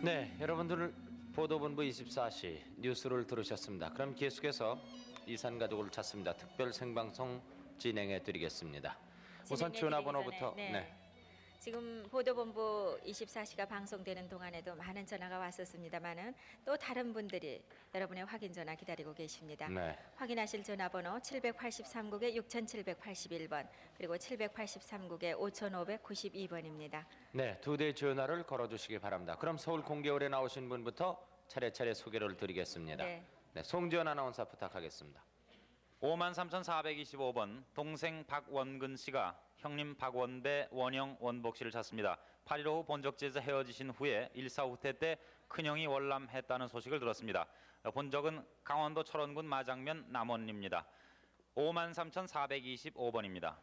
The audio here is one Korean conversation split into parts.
네, 여러분들 보도본부 24시 뉴스를 들으셨습니다. 그럼 계속해서 이산가족을 찾습니다. 특별 생방송 진행해 드리겠습니다. 우선 전화번호부터. 네. 지금 보도본부 24시가 방송되는 동안에도 많은 전화가 왔었습니다만은 또 다른 분들이 여러분의 확인 전화 기다리고 계십니다. 네. 확인하실 전화번호 783국에 6781번 그리고 783국에 5592번입니다. 네, 두 대의 전화를 걸어주시기 바랍니다. 그럼 서울 공개홀에 나오신 분부터 차례차례 소개를 드리겠습니다. 네. 네, 송지연 아나운서 부탁하겠습니다. 53,425번 동생 박원근 씨가 형님 박원배, 원영, 원복 씨를 찾습니다. 8.15 후 본적지에서 헤어지신 후에 일사후퇴 때 큰형이 월남했다는 소식을 들었습니다. 본적은 강원도 철원군 마장면 남원입니다. 53,425번입니다.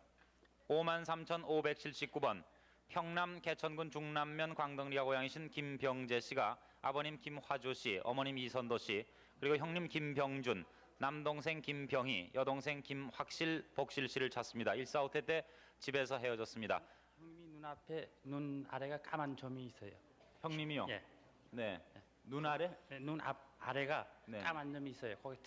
53,579번 평남 개천군 중남면 광덕리가 고향이신 김병재 씨가 아버님 김화조 씨, 어머님 이선도 씨, 그리고 형님 김병준, 남동생 김병희, 여동생 김확실, 복실 씨를 찾습니다. 일사후퇴 때 집에서 헤어졌습니다. 형님이 눈앞에 눈 아래가 까만 점이 있어요. 형님이요? 예. 네. 눈 아래? 네, 눈 아래가 네. 까만 점이 있어요. 거기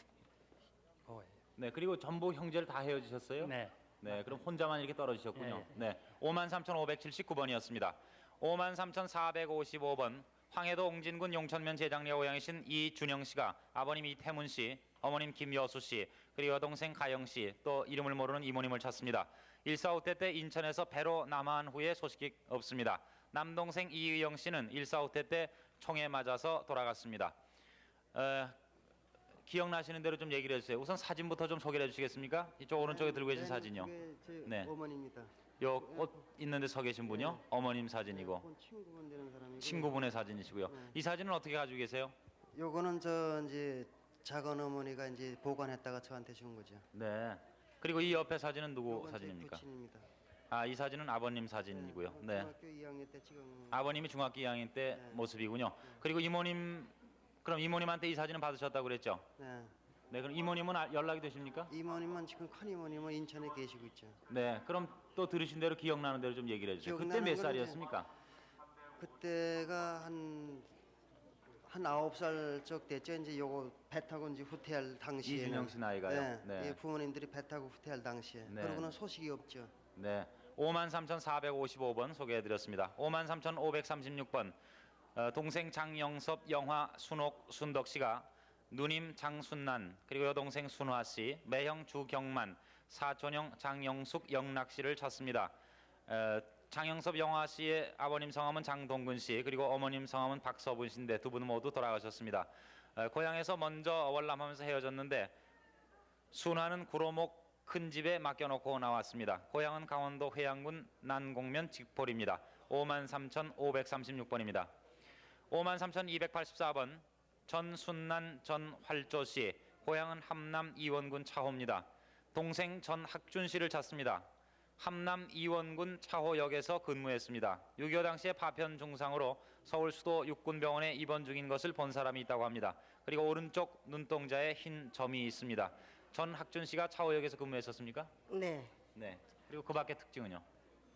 그거예요. 네. 그리고 전부 형제를 다 헤어지셨어요? 네. 네. 그럼 혼자만 이렇게 떨어지셨군요. 예. 네. 53,579번이었습니다. 53,455번 황해도 옹진군 용천면 제장리가 고향이신 이준영 씨가 아버님 이태문 씨, 어머님 김여수 씨, 그리고 여동생 가영 씨, 또 이름을 모르는 이모님을 찾습니다. 일사후퇴 때 인천에서 배로 남한 후에 소식이 없습니다. 남동생 이의영 씨는 일사후퇴 때 총에 맞아서 돌아갔습니다. 기억나시는 대로 좀 얘기를 해주세요. 우선 사진부터 좀 소개해 주시겠습니까? 이쪽 오른쪽에 들고 계신 사진요. 제 네. 어머니입니다. 요 옷 있는데 서 계신 분요? 어머님 사진이고 그건 친구분 되는 사람이고. 친구분의 사진이시고요. 이 사진은 어떻게 가지고 계세요? 요거는 저 이제 작은 어머니가 이제 보관했다가 저한테 준 거죠. 네. 그리고 이 옆에 사진은 누구 요건 제 사진입니까? 부친입니다. 아, 이 사진은 아버님 사진이고요. 네. 중학교 2학년 때 지금 아버님이 중학교 2학년 때 네. 모습이군요. 그리고 이모님, 그럼 이모님한테 이 사진은 받으셨다고 그랬죠? 네. 네. 그럼 이모님은 연락이 되십니까? 이모님은 지금 큰 이모님은 인천에 계시고 있죠. 네. 그럼 또 들으신 대로 기억나는 대로 좀 얘기를 해주세요. 그때 기억나는 몇 거는 살이었습니까? 그때가 한 9살 적 됐죠. 이제 요거 배 타고 이제 후퇴할 당시에는. 이준영 씨 나이가요? 네. 네. 예, 부모님들이 배 타고 후퇴할 당시에. 네. 그러고는 소식이 없죠. 네. 53,455번 소개해드렸습니다. 53,536번 동생 장영섭, 영화, 순옥, 순덕 씨가 누님 장순난, 그리고 여동생 순화 씨, 매형 주경만, 사촌형 장영숙, 영락 씨를 찾습니다. 장영섭, 영화 씨의 아버님 성함은 장동근 씨, 그리고 어머님 성함은 박서분 씨인데 두 분 모두 돌아가셨습니다. 고향에서 먼저 월남하면서 헤어졌는데 순화는 구로목 큰 집에 맡겨놓고 나왔습니다. 고향은 강원도 회양군 난곡면 직포리입니다. 53,536번입니다. 53,284번 전순난 전활조 씨, 고향은 함남 이원군 차호입니다. 동생 전학준 씨를 찾습니다. 함남 이원군 차호역에서 근무했습니다. 6.25 당시에 파편 중상으로 서울 수도 육군병원에 입원 중인 것을 본 사람이 있다고 합니다. 그리고 오른쪽 눈동자에 흰 점이 있습니다. 전학준 씨가 차호역에서 근무했었습니까? 네. 네. 그리고 그 밖에 특징은요?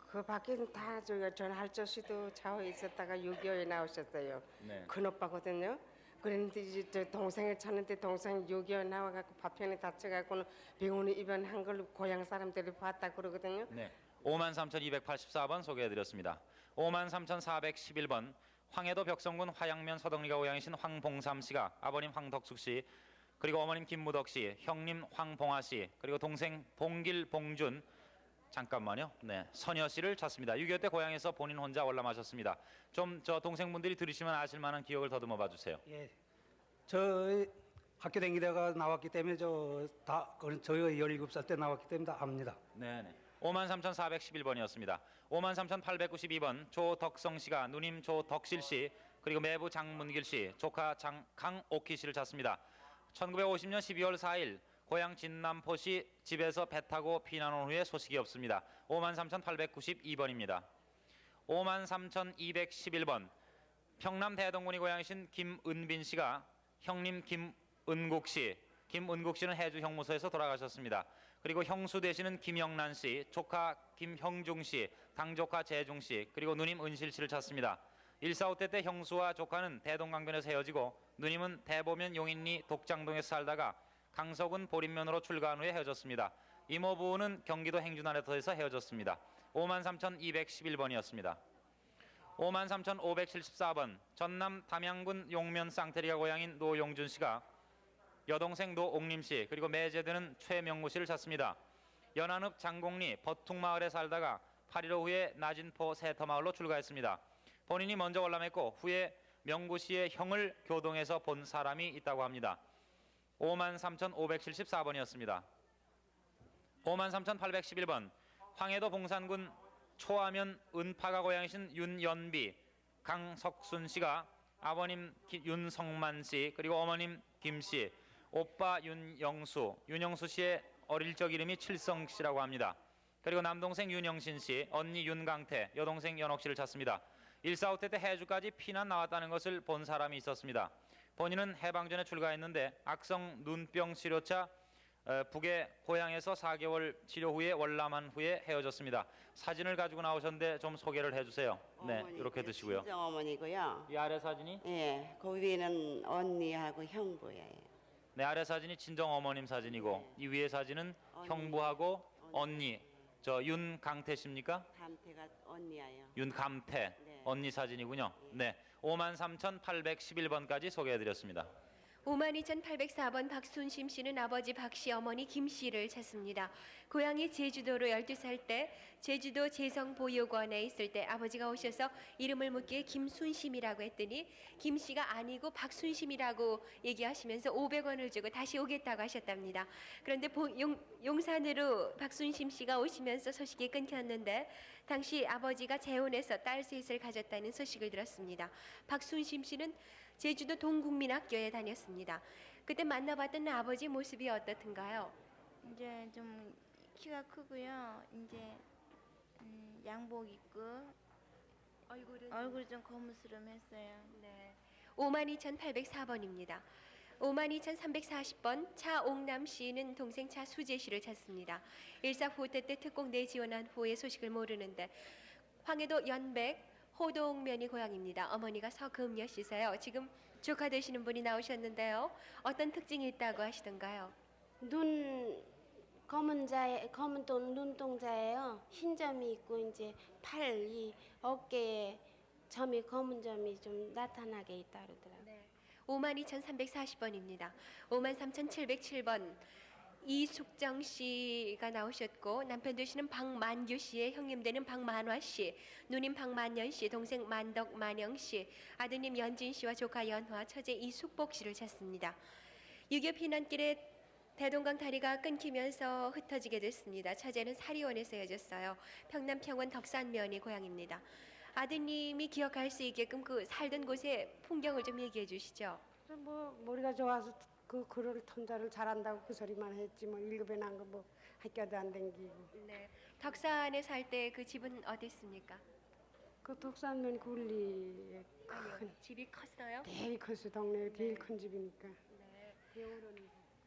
그 밖에는 다 저희가 전 할저 씨도 차호에 있었다가 6.25에 나오셨어요. 네. 큰 오빠거든요. 그랬는데 이제 저 동생을 찾는데 동생 6.25 나와갖고 파편에 다쳐갖고는 병원에 입원한 걸 고향 사람들이 봤다 그러거든요. 네. 53,284번 소개해드렸습니다. 53,411번 황해도 벽성군 화양면 서덕리가 고향이신 황봉삼 씨가 아버님 황덕숙 씨, 그리고 어머님 김무덕 씨, 형님 황봉아 씨, 그리고 동생 봉길 봉준, 잠깐만요. 네, 선여 씨를 찾습니다. 6.25 때 고향에서 본인 혼자 월남하셨습니다. 좀 저 동생분들이 들으시면 아실 만한 기억을 더듬어 봐 주세요. 예, 저 학교 다니다가 나왔기 때문에 저희가 17살 때 나왔기 때문에 다 압니다. 네네. 53,411번이었습니다. 53,892번 조덕성 씨가 누님 조덕실 씨, 그리고 매부 장문길 씨, 조카 강옥희 씨를 찾습니다. 1950년 12월 4일 고향 진남포시 집에서 배 타고 피난 온 후에 소식이 없습니다. 53,892번입니다. 53,211번 평남 대동군이 고향이신 김은빈 씨가 형님 김은국 씨, 김은국 씨는 해주 형무소에서 돌아가셨습니다. 그리고 형수 되시는 김영란 씨, 조카 김형중 씨, 당조카 재중 씨, 그리고 누님 은실 씨를 찾습니다. 145대 때 형수와 조카는 대동강변에서 헤어지고 누님은 대보면 용인리 독장동에서 살다가 강석은 보림면으로 출가한 후에 헤어졌습니다. 이모부는 경기도 행주나래터에서 헤어졌습니다. 53,211번이었습니다. 53,574번 전남 담양군 용면 쌍태리가 고향인 노용준 씨가 여동생 노옥림 씨 그리고 매제되는 최명구 씨를 찾습니다. 연안읍 장곡리 버퉁마을에 살다가 8.15 후에 나진포 세터마을로 출가했습니다. 본인이 먼저 월남했고 후에 명구 씨의 형을 교동에서 본 사람이 있다고 합니다. 53,574번이었습니다. 53,811번 황해도 봉산군 초하면 은파가 고향이신 윤연비, 강석순 씨가 아버님 윤성만 씨 그리고 어머님 김 씨, 오빠 윤영수 씨의 어릴 적 이름이 칠성 씨라고 합니다. 그리고 남동생 윤영신 씨, 언니 윤강태, 여동생 연옥 씨를 찾습니다. 145대 때 해주까지 피난 나왔다는 것을 본 사람이 있었습니다. 본인은 해방 전에 출가했는데 악성 눈병 치료차 북의 고향에서 4개월 치료 후에 월남한 후에 헤어졌습니다. 사진을 가지고 나오셨는데 좀 소개를 해주세요. 네, 이렇게 드시고요. 친정 어머니고요. 이 아래 사진이? 예, 그 위에는 언니하고 형부예요. 네, 아래 사진이 친정 어머님 사진이고 네. 이 위에 사진은 언니. 형부하고 언니. 저 윤강태 씨입니까? 감태가 언니예요. 윤감태 네. 언니 사진이군요. 네, 53,811번까지 소개해드렸습니다. 52,804번 박순심 씨는 아버지 박 씨, 어머니 김 씨를 찾습니다. 고향이 제주도로 12살 때 제주도 재성보육원에 있을 때 아버지가 오셔서 이름을 묻기에 김순심이라고 했더니 김 씨가 아니고 박순심이라고 얘기하시면서 500원을 주고 다시 오겠다고 하셨답니다. 그런데 용산으로 박순심 씨가 오시면서 소식이 끊겼는데 당시 아버지가 재혼해서 딸 셋을 가졌다는 소식을 들었습니다. 박순심 씨는 제주도 동국민학교에 다녔습니다. 그때 만나봤던 아버지 모습이 어떻던가요? 이제 좀 키가 크고요. 이제 양복 입고 얼굴이 좀 거무스름했어요. 네. 52,804번입니다. 52,340번 차옥남 씨는 동생 차수재 씨를 찾습니다. 일사후퇴 때 특공대에 지원한 후의 소식을 모르는데 황해도 연백 호동면이 고향입니다. 어머니가 서금여 씨세요. 지금 조카 되시는 분이 나오셨는데요. 어떤 특징이 있다고 하시던가요? 눈 검은 돈 눈동자예요. 흰 점이 있고 이제 팔 이 어깨에 점이 검은 점이 좀 나타나게 있다 그러더라고요. 네. 52,340번입니다. 53,707번 이숙정 씨가 나오셨고 남편 되시는 박만규 씨의 형님 되는 박만화 씨, 누님 박만연 씨, 동생 만덕만영 씨, 아드님 연진 씨와 조카 연화, 처제 이숙복 씨를 찾습니다. 6.25 피난길에 대동강 다리가 끊기면서 흩어지게 됐습니다. 처제는 사리원에서 헤어졌어요. 평남 평원 덕산면이 고향입니다. 아드님이 기억할 수 있게끔 그 살던 곳의 풍경을 좀 얘기해 주시죠. 뭐 머리가 좋아서 그 글을 턴자를 잘한다고 그 소리만 했지 뭐 1급에 난 거 뭐 학교도 안 댕기고. 네. 덕산에 살 때 그 집은 어땠습니까? 그 덕산면 굴리에 아니요. 집이 컸어요? 되게 컸어. 동네에 제일 큰 집이니까.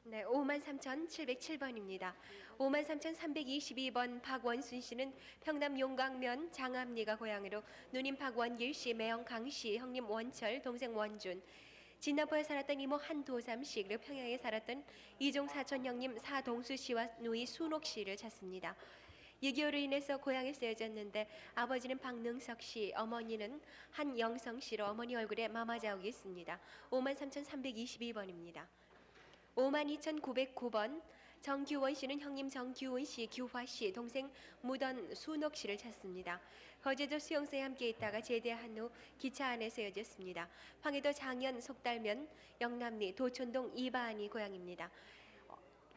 네, 53,707번입니다. 53,322번 박원순 씨는 평남 용광면 장암리가 고향으로 누님 박원길 씨, 매형 강 씨, 형님 원철, 동생 원준, 진나포에 살았던 이모 한도삼 씨, 그리고 평양에 살았던 이종 사촌 형님 사동수 씨와 누이 순옥 씨를 찾습니다. 6.25로 인해서 고향에 쓰여졌는데 아버지는 박능석 씨, 어머니는 한영성 씨로 어머니 얼굴에 마마자욱이 있습니다. 53,322번입니다. 52,909번 정규원 씨는 형님 정규원 씨, 규화 씨, 동생 무던 순옥 씨를 찾습니다. 거제도 수용소에 함께 있다가 제대한 후 기차 안에서 헤어졌습니다. 황해도 장현 속달면 영남리 도촌동 이반이 고향입니다.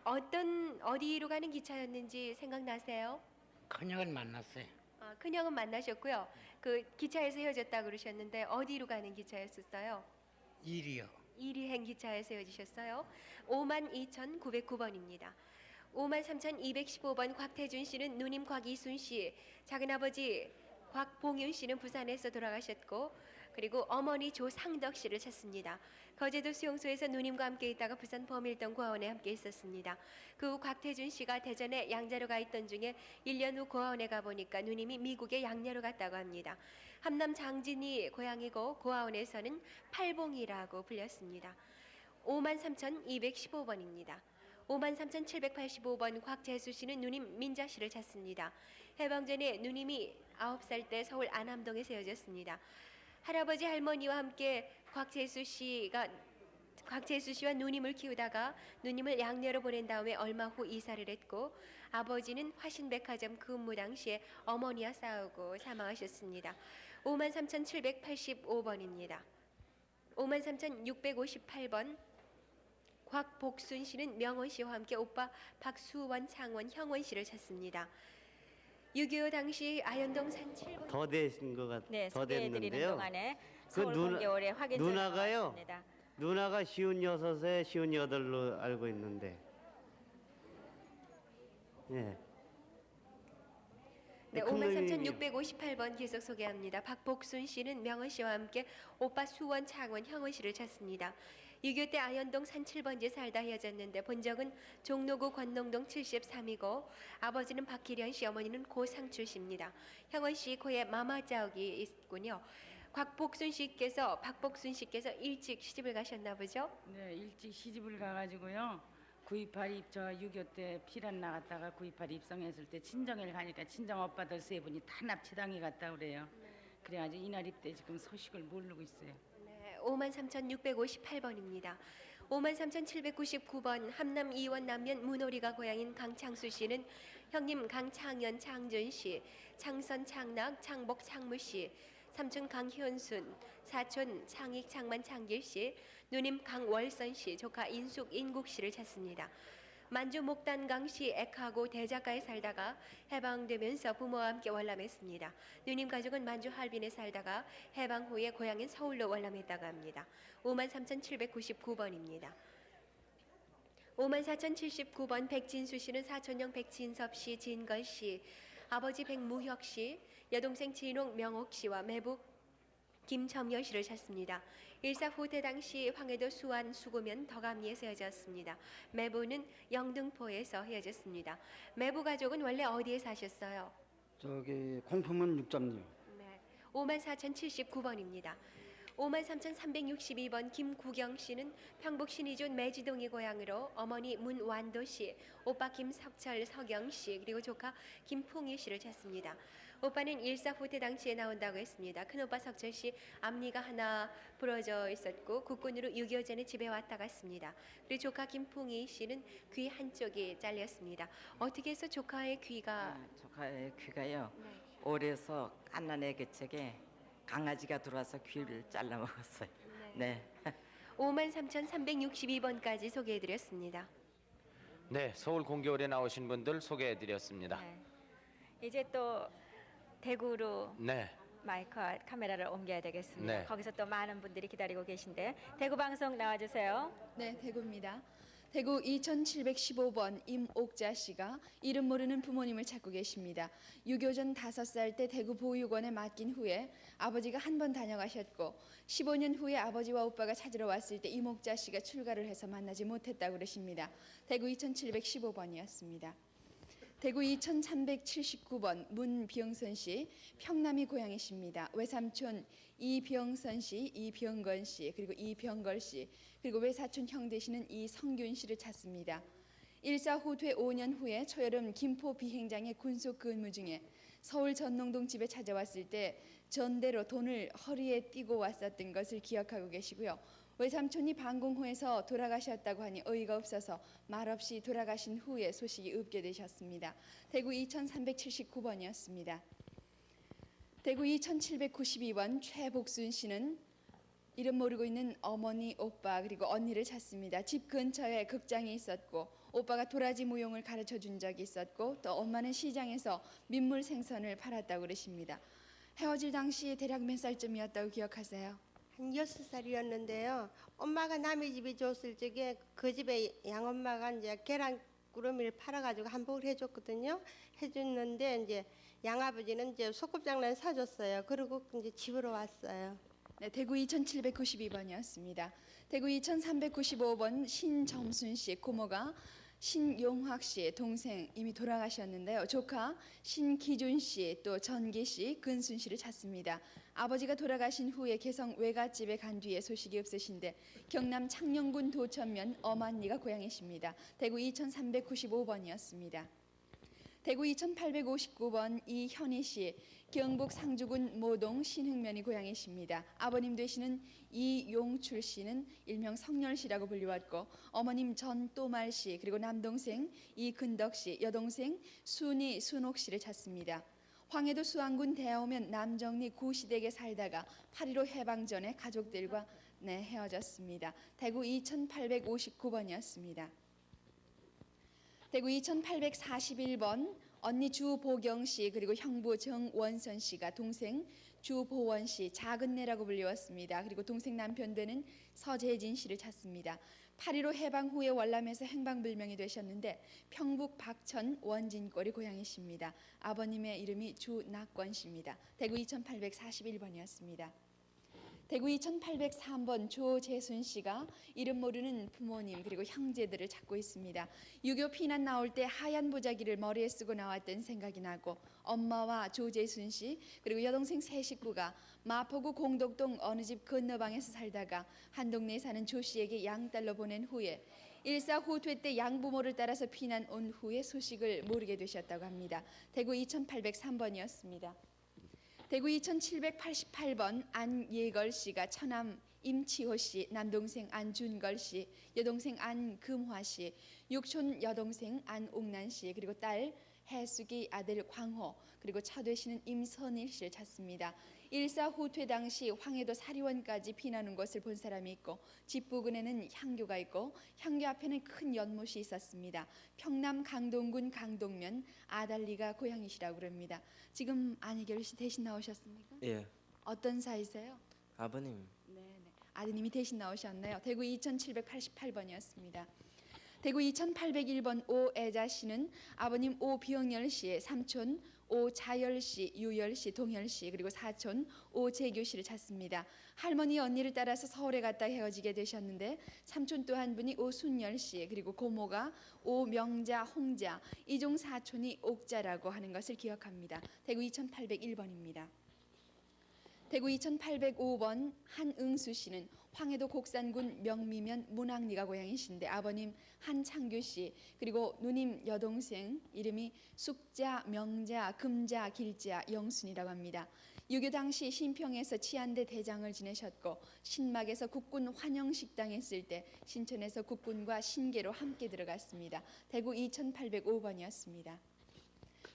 어디로 가는 기차였는지 생각나세요? 큰형을 만났어요. 큰형은 만나셨고요. 그 기차에서 헤어졌다고 그러셨는데 어디로 가는 기차였었어요? 일이요. 1위행 기차에서 헤어지셨어요. 52,909번입니다. 53,215번 곽태준 씨는 누님 곽이순 씨, 작은아버지 곽봉윤 씨는 부산에서 돌아가셨고 그리고 어머니 조상덕 씨를 찾습니다. 거제도 수용소에서 누님과 함께 있다가 부산 범일동 고아원에 함께 있었습니다. 그 후 곽태준 씨가 대전에 양자로 가 있던 중에 1년 후 고아원에 가보니까 누님이 미국에 양녀로 갔다고 합니다. 함남 장진이 고향이고 고아원에서는 팔봉이라고 불렸습니다. 53,215번입니다. 53,785번 곽재수 씨는 누님 민자 씨를 찾습니다. 해방 전에 누님이 9살 때 서울 안암동에 세워졌습니다. 할아버지 할머니와 함께 곽재수 씨와 누님을 키우다가 누님을 양녀로 보낸 다음에 얼마 후 이사를 했고 아버지는 화신백화점 근무 당시에 어머니와 싸우고 사망하셨습니다. 53,785번입니다. 53,658번 곽복순 씨는 명원 씨와 함께 오빠 박수원, 창원, 형원 씨를 찾습니다. 6.25 당시 아현동 산 7번 더 되신 것 네, 더 소개해드리는 됐는데요. 동안에 그 서울 공개월에 확인 전화가 누나가요? 왔습니다. 누나가 56에 58로 알고 있는데. 예. 네, 큰 놈이 53,658번 계속 소개합니다. 박복순 씨는 명원 씨와 함께 오빠 수원, 창원, 형원 씨를 찾습니다. 6.25 때 아현동 산 7번지에 살다 헤어졌는데 본적은 종로구 권농동 73이고 아버지는 박기련 씨, 어머니는 고상출 씨입니다. 형원 씨 코에 마마자욱이 있군요. 박복순 씨께서 일찍 시집을 가셨나 보죠? 네, 일찍 시집을 가가지고요. 9.28 저 6.25 때 피란 나갔다가 9.28 입성했을 때 친정에 가니까 친정 오빠들 세 분이 다 납치당해 갔다 그래요. 그래가지고 이날 입대 지금 소식을 모르고 있어요. 네, 53,658번입니다. 53,799번 함남 이원 남면 문오리가 고향인 강창수 씨는 형님 강창현, 창준 씨, 창선, 창락, 창복, 창무 씨, 삼촌 강현순, 사촌 창익, 창만, 창길 씨, 누님 강월선 씨, 조카 인숙, 인국 씨를 찾습니다. 만주 목단강시 액하고 대작가에 살다가 해방되면서 부모와 함께 월남했습니다. 누님 가족은 만주 할빈에 살다가 해방 후에 고향인 서울로 월남했다고 합니다. 53,799번입니다. 54,079번 백진수 씨는 사촌형 백진섭 씨, 진걸 씨, 아버지 백무혁 씨, 여동생 진옥 명옥 씨와 매부 김정여 씨를 찾습니다. 일사 후퇴 당시 황해도 수안 수구면 덕암리에 세워졌습니다. 매부는 영등포에서 헤어졌습니다. 매부 가족은 원래 어디에 사셨어요? 저기 공품은 6.6. 네, 54,079번입니다. 53,362번 김구경 씨는 평북 신의존 매지동이 고향으로 어머니 문완도 씨, 오빠 김석철, 서경 씨, 그리고 조카 김풍희 씨를 찾습니다. 오빠는 일사 후퇴 당시에 나온다고 했습니다. 큰오빠 석철 씨 앞니가 하나 부러져 있었고 국군으로 6.25 전에 집에 왔다 갔습니다. 그리고 조카 김풍희 씨는 귀 한쪽이 잘렸습니다. 어떻게 해서 조카의 귀가 조카의 귀가요. 네. 올해서 갓난애 개척에 강아지가 들어와서 귀를 잘라 먹었어요. 네. 53,362번까지 소개해드렸습니다. 네, 서울 공개월에 나오신 분들 소개해드렸습니다. 네. 이제 또 대구로 네. 마이크와 카메라를 옮겨야 되겠습니다. 네. 거기서 또 많은 분들이 기다리고 계신데 대구 방송 나와주세요. 네, 대구입니다. 대구 2715번 임옥자 씨가 이름 모르는 부모님을 찾고 계십니다. 6.25 전 5살 때 대구 보육원에 맡긴 후에 아버지가 한 번 다녀가셨고 15년 후에 아버지와 오빠가 찾으러 왔을 때 임옥자 씨가 출가를 해서 만나지 못했다고 그러십니다. 대구 2715번이었습니다. 대구 2379번 문병선 씨, 평남이 고향이십니다. 외삼촌 이병선 씨, 이병건 씨, 그리고 이병걸 씨, 그리고 외사촌 형 되시는 이성균 씨를 찾습니다. 일사 후퇴 5년 후에 초여름 김포 비행장에 군속 근무 중에 서울 전농동 집에 찾아왔을 때 전대로 돈을 허리에 띠고 왔었던 것을 기억하고 계시고요. 외삼촌이 방공호에서 돌아가셨다고 하니 어이가 없어서 말없이 돌아가신 후에 소식이 없게 되셨습니다. 대구 2379번이었습니다. 대구 2792번 최복순 씨는 이름 모르고 있는 어머니, 오빠 그리고 언니를 찾습니다. 집 근처에 극장이 있었고 오빠가 도라지 무용을 가르쳐 준 적이 있었고 또 엄마는 시장에서 민물 생선을 팔았다고 그러십니다. 헤어질 당시 대략 몇 살쯤이었다고 기억하세요? 한 6살이었는데요. 엄마가 남의 집에 줬을 적에 그 집에 양엄마가 이제 계란 꾸러미를 팔아가지고 한복을 해줬거든요. 해줬는데 이제 양아버지는 이제 소꿉장난 사줬어요. 그리고 이제 집으로 왔어요. 네, 대구 2792번이었습니다. 대구 2395번 신점순 씨 고모가 신용학 씨 동생 이미 돌아가셨는데요. 조카 신기준 씨 또 전기 씨, 근순 씨를 찾습니다. 아버지가 돌아가신 후에 개성 외갓집에 간 뒤에 소식이 없으신데 경남 창녕군 도천면 어만리가 고향이십니다. 대구 2395번이었습니다. 대구 2859번 이현희 씨, 경북 상주군 모동 신흥면이 고향이십니다. 아버님 되시는 이용출 씨는 일명 성렬 씨라고 불리웠고 어머님 전또말 씨 그리고 남동생 이근덕 씨, 여동생 순이 순옥 씨를 찾습니다. 황해도 수안군 대하오면 남정리 구시댁에 살다가 8.15 해방 전에 가족들과 헤어졌습니다. 대구 2859번이었습니다. 대구 2841번 언니 주보경 씨 그리고 형부 정원선 씨가 동생 주보원 씨 작은내라고 불리웠습니다. 그리고 동생 남편 되는 서재진 씨를 찾습니다. 8.15 해방 후에 월남에서 행방불명이 되셨는데 평북 박천 원진골이 고향이십니다. 아버님의 이름이 주낙권 씨입니다. 대구 2841번이었습니다. 대구 2803번 조재순 씨가 이름 모르는 부모님 그리고 형제들을 찾고 있습니다. 유교 피난 나올 때 하얀 보자기를 머리에 쓰고 나왔던 생각이 나고 엄마와 조재순 씨 그리고 여동생 세 식구가 마포구 공덕동 어느 집 건너방에서 살다가 한 동네에 사는 조 씨에게 양딸로 보낸 후에 일사후퇴 때 양부모를 따라서 피난 온 후에 소식을 모르게 되셨다고 합니다. 대구 2803번이었습니다. 대구 2788번 안예걸 씨가 처남 임치호 씨, 남동생 안준걸 씨, 여동생 안금화 씨, 육촌 여동생 안옥란 씨, 그리고 딸 해숙이 아들 광호, 그리고 처되시는 임선일 씨를 찾습니다. 일사후퇴 당시 황해도 사리원까지 피나는 것을 본 사람이 있고 집 부근에는 향교가 있고 향교 앞에는 큰 연못이 있었습니다. 평남 강동군 강동면 아달리가 고향이시라고 그럽니다. 지금 안희결 씨 대신 나오셨습니까? 예, 어떤 사이세요? 아버님. 네, 아드님이 대신 나오셨네요. 대구 2788번이었습니다. 대구 2801번 오애자 씨는 아버님 오병열 씨의 삼촌 오자열 씨, 유열 씨, 동열 씨 그리고 사촌 오재규 씨를 찾습니다. 할머니 언니를 따라서 서울에 갔다 헤어지게 되셨는데 삼촌 또 한 분이 오순열 씨 그리고 고모가 오명자, 홍자, 이종 사촌이 옥자라고 하는 것을 기억합니다. 대구 2801번입니다. 대구 2805번 한응수 씨는 황해도 곡산군 명미면 문학리가 고향이신데 아버님 한창규 씨 그리고 누님 여동생 이름이 숙자, 명자, 금자, 길자, 영순이라고 합니다. 유교 당시 신평에서 치안대 대장을 지내셨고 신막에서 국군 환영식당에 있을 때 신천에서 국군과 신계로 함께 들어갔습니다. 대구 2805번이었습니다.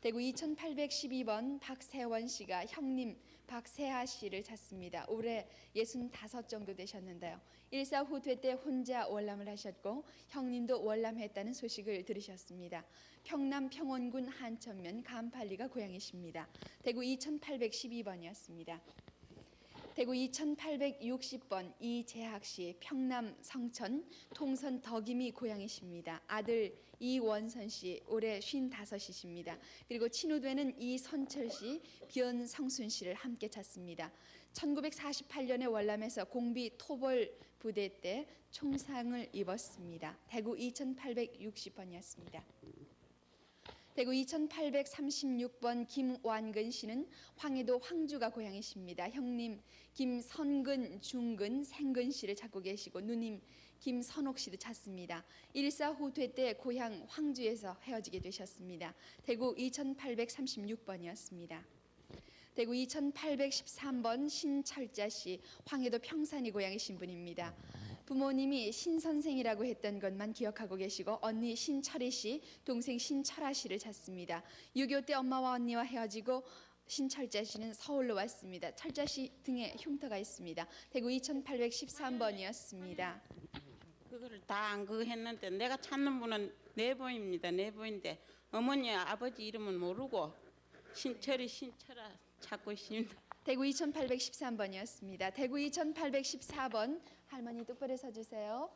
대구 2812번 박세원 씨가 형님 박세하 씨를 찾습니다. 올해 65 정도 되셨는데요. 일사후퇴 때 혼자 월남을 하셨고 형님도 월남했다는 소식을 들으셨습니다. 평남 평원군 한천면 간팔리가 고향이십니다. 대구 2812번이었습니다. 대구 2860번 이재학 씨 평남 성천 통선 덕임이 고향이십니다. 아들 이원선 씨 올해 55이십니다. 그리고 친후되는 이선철 씨, 변성순 씨를 함께 찾습니다. 1948년에 월남에서 공비 토벌 부대 때 총상을 입었습니다. 대구 2860번이었습니다. 대구 2836번 김완근 씨는 황해도 황주가 고향이십니다. 형님 김선근, 중근, 생근 씨를 찾고 계시고 누님 김선옥 씨도 찾습니다. 일사후퇴 때 고향 황주에서 헤어지게 되셨습니다. 대구 2836번이었습니다. 대구 2813번 신철자 씨, 황해도 평산이 고향이신 분입니다. 부모님이 신선생이라고 했던 것만 기억하고 계시고 언니 신철희 씨, 동생 신철아 씨를 찾습니다. 6.25 때 엄마와 언니와 헤어지고 신철자 씨는 서울로 왔습니다. 철자 씨 등에 흉터가 있습니다. 대구 2813번이었습니다. 그거를 다 안 했는데 내가 찾는 분은 내보입니다. 내보인데 어머니 아버지 이름은 모르고 신철이 신철아 찾고 있습니다. 대구 2813번이었습니다. 대구 2814번 할머니 똑바로 서주세요.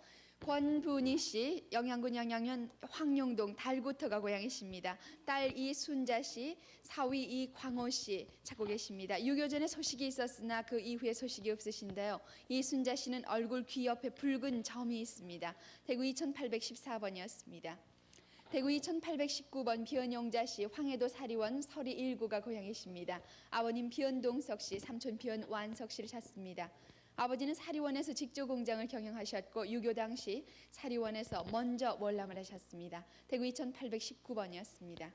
권분희 씨, 영양군 영양면 황룡동 달구터가 고향이십니다. 딸 이순자 씨, 사위 이광호 씨 찾고 계십니다. 유교전에 소식이 있었으나 그 이후에 소식이 없으신데요. 이순자 씨는 얼굴 귀 옆에 붉은 점이 있습니다. 대구 2814번이었습니다. 대구 2819번 비연용자 씨, 황해도 사리원 서리 1구가 고향이십니다. 아버님 비연동석 씨, 삼촌 비연완석 씨를 찾습니다. 아버지는 사리원에서 직조 공장을 경영하셨고 유교 당시 사리원에서 먼저 월남을 하셨습니다. 대구 2819번이었습니다.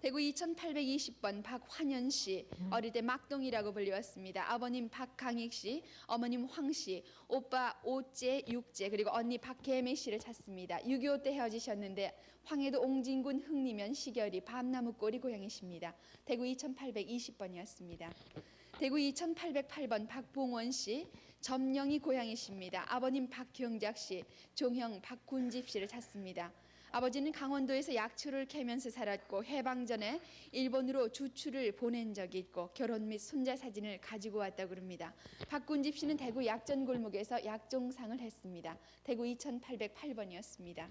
대구 2820번 박환연 씨, 어릴 때 막동이라고 불리웠습니다. 아버님 박강익 씨, 어머님 황 씨, 오빠 오째, 육째, 그리고 언니 박계매 씨를 찾습니다. 6.25 때 헤어지셨는데 황해도 옹진군 흥리면 시결이 밤나무골이 고향이십니다. 대구 2820번이었습니다. 대구 2808번 박봉원 씨, 점령이 고향이십니다. 아버님 박경작 씨, 종형 박군집 씨를 찾습니다. 아버지는 강원도에서 약초를 캐면서 살았고 해방 전에 일본으로 주출을 보낸 적이 있고 결혼 및 손자 사진을 가지고 왔다고 합니다. 박군집 씨는 대구 약전 골목에서 약종상을 했습니다. 대구 2808번이었습니다.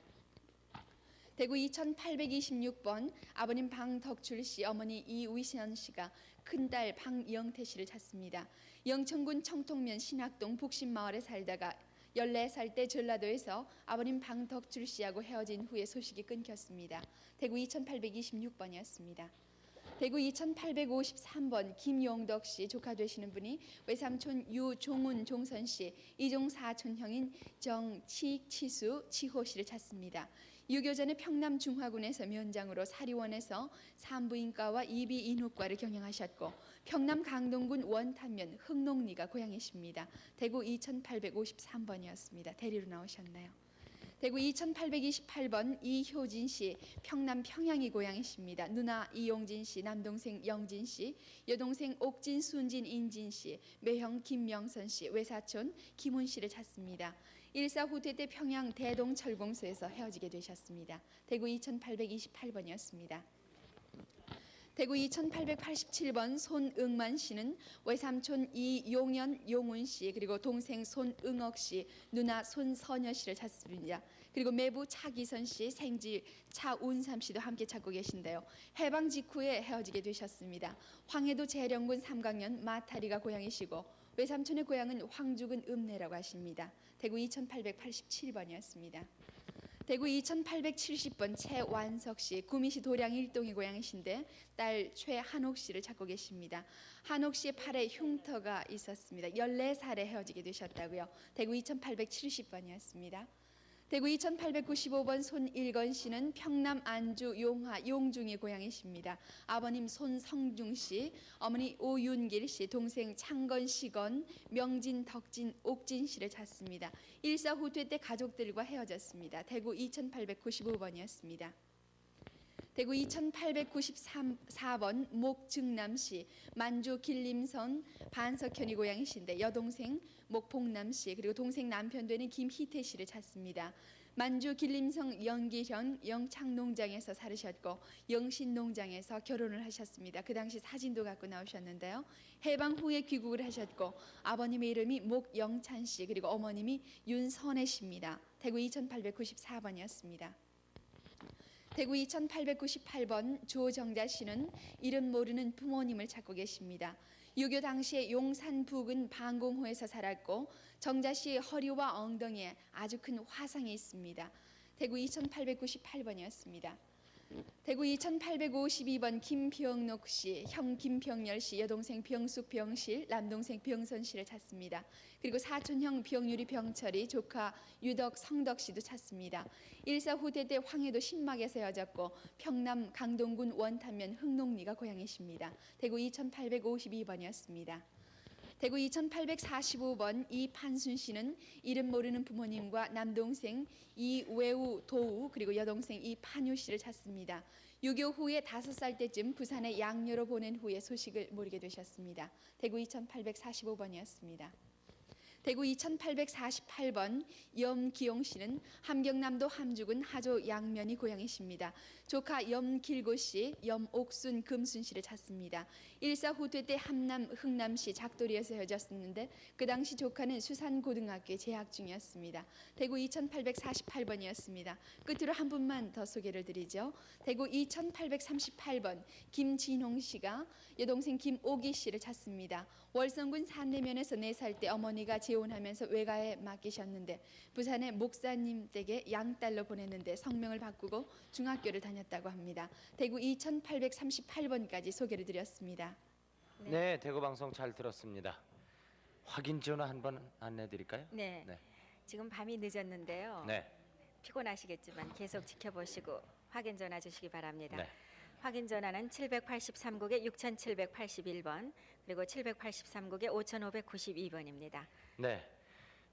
대구 2826번 아버님 방덕출 씨, 어머니 이위선 씨가 큰딸 방영태 씨를 찾습니다. 영천군 청통면 신학동 북신마을에 살다가 14살 때 전라도에서 아버님 방덕출 씨하고 헤어진 후에 소식이 끊겼습니다. 대구 2826번이었습니다. 대구 2853번 김용덕 씨, 조카 되시는 분이 외삼촌 유종훈 종선 씨, 이종 사촌형인 정치치수 치호 씨를 찾습니다. 유교전에 평남 중화군에서 면장으로 사리원에서 산부인과와 이비인후과를 경영하셨고 평남 강동군 원탄면 흥농리가 고향이십니다. 대구 2853번이었습니다. 대리로 나오셨나요? 대구 2828번 이효진 씨, 평남 평양이 고향이십니다. 누나 이용진 씨, 남동생 영진 씨, 여동생 옥진, 순진, 인진 씨, 매형 김명선 씨, 외사촌 김훈 씨를 찾습니다. 일사 후퇴 때 평양 대동철공소에서 헤어지게 되셨습니다. 대구 2828번이었습니다. 대구 2887번 손응만 씨는 외삼촌 이용연, 용훈 씨, 그리고 동생 손응옥 씨, 누나 손선여 씨를 찾습니다. 그리고 매부 차기선 씨, 생지 차운삼 씨도 함께 찾고 계신데요. 해방 직후에 헤어지게 되셨습니다. 황해도 재령군 삼강면 마타리가 고향이시고 외삼촌의 고향은 황죽은 읍내라고 하십니다. 대구 2887번이었습니다. 대구 2870번 최완석 씨, 구미시 도량 일동이 고향이신데 딸 최한옥 씨를 찾고 계십니다. 한옥 씨의 팔에 흉터가 있었습니다. 14살에 헤어지게 되셨다고요. 대구 2870번이었습니다. 대구 2895번 손일건 씨는 평남 안주 용화 용중의 고향이십니다. 아버님 손성중 씨, 어머니 오윤길 씨, 동생 창건 시건, 명진, 덕진, 옥진 씨를 찾습니다. 일사 후퇴 때 가족들과 헤어졌습니다. 대구 2895번이었습니다. 대구 2894번 목증남 씨, 만주 길림선 반석현이 고향이신데 여동생 목봉남 씨, 그리고 동생 남편 되는 김희태 씨를 찾습니다. 만주 길림성 영기현 영창농장에서 살으셨고 영신농장에서 결혼을 하셨습니다. 그 당시 사진도 갖고 나오셨는데요. 해방 후에 귀국을 하셨고 아버님의 이름이 목영찬 씨, 그리고 어머님이 윤선혜 씨입니다. 대구 2894번이었습니다. 대구 2898번 조정자 씨는 이름 모르는 부모님을 찾고 계십니다. 유교 당시에 용산 부근 방공호에서 살았고 정자 씨의 허리와 엉덩이에 아주 큰 화상이 있습니다. 대구 2898번이었습니다. 대구 2852번 김병록 씨, 형 김병열 씨, 여동생 병숙 병실, 남동생 병선 씨를 찾습니다. 그리고 사촌형 병유리 병철이, 조카 유덕 성덕 씨도 찾습니다. 일사 후대 때 황해도 신막에서 헤어졌고 평남 강동군 원탄면 흥농리가 고향이십니다. 대구 2852번이었습니다. 대구 2845번 이판순 씨는 이름 모르는 부모님과 남동생 이외우 도우, 그리고 여동생 이판유 씨를 찾습니다. 유교 후에 5살 때쯤 부산에 양녀로 보낸 후에 소식을 모르게 되셨습니다. 대구 2845번이었습니다. 대구 2848번 염기용 씨는 함경남도 함주군 하조 양면이 고향이십니다. 조카 염길고 씨, 염옥순 금순 씨를 찾습니다. 일사 후퇴 때 함남 흥남시 작도리에서 헤어졌었는데 그 당시 조카는 수산고등학교에 재학 중이었습니다. 대구 2848번이었습니다. 끝으로 한 분만 더 소개를 드리죠. 대구 2838번 김진홍 씨가 여동생 김오기 씨를 찾습니다. 월성군 산내면에서 4살 때 어머니가 재혼하면서 외가에 맡기셨는데 부산의 목사님 댁에 양딸로 보냈는데 성명을 바꾸고 중학교를 다녔다고 합니다. 대구 2838번까지 소개를 드렸습니다. 네, 대구 방송 잘 들었습니다. 확인 전화 한번 안내 드릴까요? 네. 지금 밤이 늦었는데요. 네. 피곤하시겠지만 계속 지켜보시고 확인 전화 주시기 바랍니다. 네. 확인 전화는 783국에 6781번 그리고 783국에 5592번입니다. 네.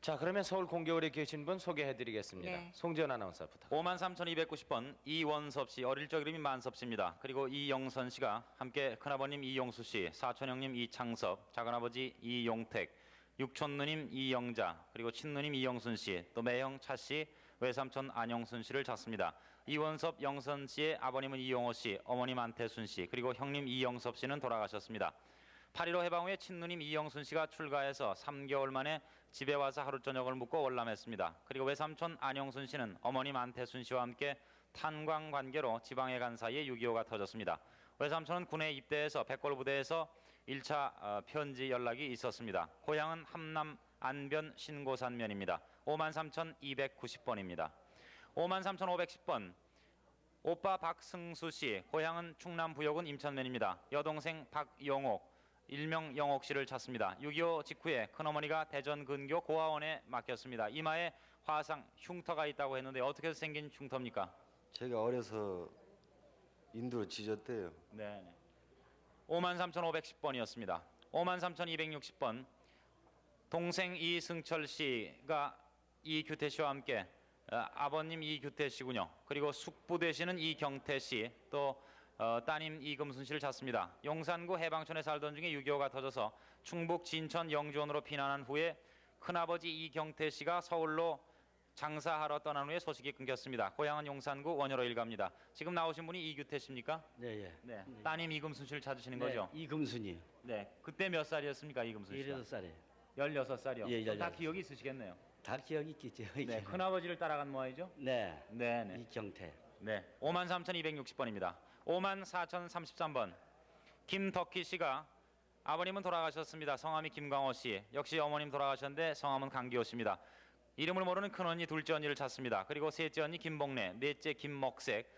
자, 그러면 서울 공개홀에 계신 분 소개해 드리겠습니다. 네. 송지연 아나운서부터. 53,290번 이원섭 씨, 어릴 적 이름이 만섭 씨입니다. 그리고 이영선 씨가 함께 큰아버님 이용수 씨, 사촌형님 이창섭, 작은아버지 이용택, 육촌누님 이영자, 그리고 친누님 이영순 씨, 또 매형 차 씨, 외삼촌 안영순 씨를 찾습니다. 이원섭 영선 씨의 아버님은 이용호 씨, 어머님 안태순 씨, 그리고 형님 이영섭 씨는 돌아가셨습니다. 8.15 해방 후에 친누님 이영순 씨가 출가해서 3개월 만에 집에 와서 하루 저녁을 묵고 월남했습니다. 그리고 외삼촌 안영순 씨는 어머님 안태순 씨와 함께 탄광 관계로 지방에 간 사이에 6.25가 터졌습니다. 외삼촌은 군에 입대해서 백골 부대에서 1차 편지 연락이 있었습니다. 고향은 함남 안변 신고산면입니다. 53,290번입니다. 53,510번 오빠 박승수 씨, 고향은 충남 부여군 임천면입니다. 여동생 박영옥, 일명 영옥 씨를 찾습니다. 6.25 직후에 큰어머니가 대전 근교 고아원에 맡겼습니다. 이마에 화상 흉터가 있다고 했는데 어떻게 해서 생긴 흉터입니까? 제가 어려서 인두로 찢었대요. 네. 53,510번이었습니다. 53,260번 동생 이승철 씨가 이규태 씨와 함께 아버님 이규태 씨군요. 그리고 숙부 되시는 이경태 씨, 또 따님 이금순 씨를 찾습니다. 용산구 해방촌에 살던 중에 6.25가 터져서 충북 진천 영주원으로 피난한 후에 큰아버지 이경태 씨가 서울로 장사하러 떠난 후에 소식이 끊겼습니다. 고향은 용산구 원효로 일갑니다. 지금 나오신 분이 이규태 씨입니까? 네, 예. 네. 따님 이금순 씨를 찾으시는 네, 거죠? 이금순이. 네. 그때 몇 살이었습니까, 이금순 씨가? 16살이에요. 16살이요. 예, 다 16살. 기억이 있으시겠네요. 다 기억이 있겠죠. 네. 큰아버지를 따라간 모양이죠? 네. 네. 이경태. 네. 53,260번입니다. 54,033번 김덕희 씨가 아버님은 돌아가셨습니다. 성함이 김광호 씨. 역시 어머님 돌아가셨는데 성함은 강기호 씨입니다. 이름을 모르는 큰언니, 둘째 언니를 찾습니다. 그리고 셋째 언니 김복래, 넷째 김먹색,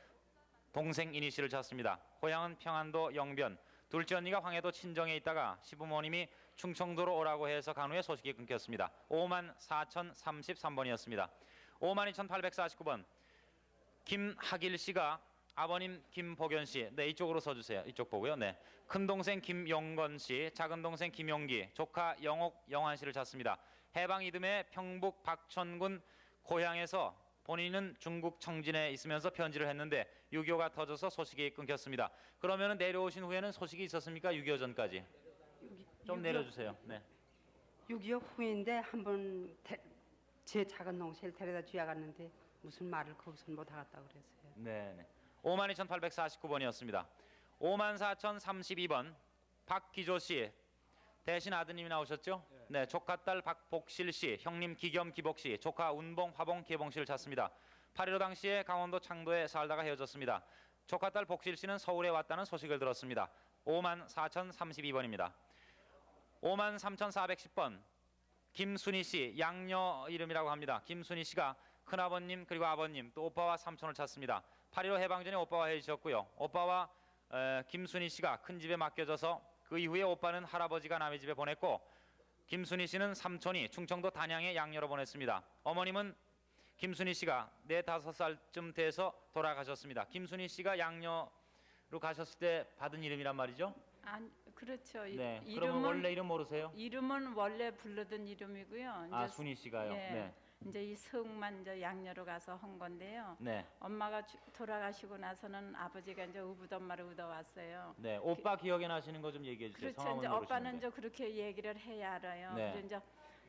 동생 이니 씨를 찾습니다. 고향은 평안도 영변. 둘째 언니가 황해도 친정에 있다가 시부모님이 충청도로 오라고 해서 간 후에 소식이 끊겼습니다. 54,033번이었습니다. 52,849번 김학일 씨가 아버님 김복연 씨, 네, 이쪽으로 서주세요. 이쪽 보고요. 네, 큰 동생 김용건 씨, 작은 동생 김용기, 조카 영옥 영환 씨를 찾습니다. 해방 이듬해 평북 박천군 고향에서 본인은 중국 청진에 있으면서 편지를 했는데 6.25가 터져서 소식이 끊겼습니다. 그러면 내려오신 후에는 소식이 있었습니까? 6.25 전까지. 좀 내려주세요. 네. 6.25 후인데 한번 제 작은 동생을 데려다 주야 갔는데 무슨 말을 거기서 못 하겠다고 그랬어요. 네. 52,849번이었습니다. 54,032번 박기조 씨, 대신 아드님이 나오셨죠? 네, 조카딸 박복실 씨, 형님 기겸 기복 씨, 조카 운봉 화봉 개봉 씨를 찾습니다. 8.15 당시에 강원도 창도에 살다가 헤어졌습니다. 조카딸 복실 씨는 서울에 왔다는 소식을 들었습니다. 54,032번입니다. 53,410번 김순희 씨, 양녀 이름이라고 합니다. 김순희 씨가 큰아버님 그리고 아버님 또 오빠와 삼촌을 찾습니다. 8.15 해방 전에 오빠와 헤어지셨고요. 오빠와 김순희 씨가 큰 집에 맡겨져서 그 이후에 오빠는 할아버지가 남의 집에 보냈고 김순희 씨는 삼촌이 충청도 단양에 양녀로 보냈습니다. 어머님은 김순희 씨가 4, 5살쯤 돼서 돌아가셨습니다. 김순희 씨가 양녀로 가셨을 때 받은 이름이란 말이죠? 아니, 그렇죠. 네. 그러면 원래 이름 모르세요? 이름은 원래 부르던 이름이고요. 아, 이제 순희 씨가요? 예, 네. 이제 이 성만 이제 양녀로 가서 한 건데요. 네. 엄마가 돌아가시고 나서는 아버지가 이제 우부덤마를 얻어왔어요. 네. 오빠 기억에 나시는 거 좀 얘기해 주세요. 그렇죠. 성함은 이제 모르시는데. 오빠는 이제 그렇게 얘기를 해야 알아요. 네. 그래서 이제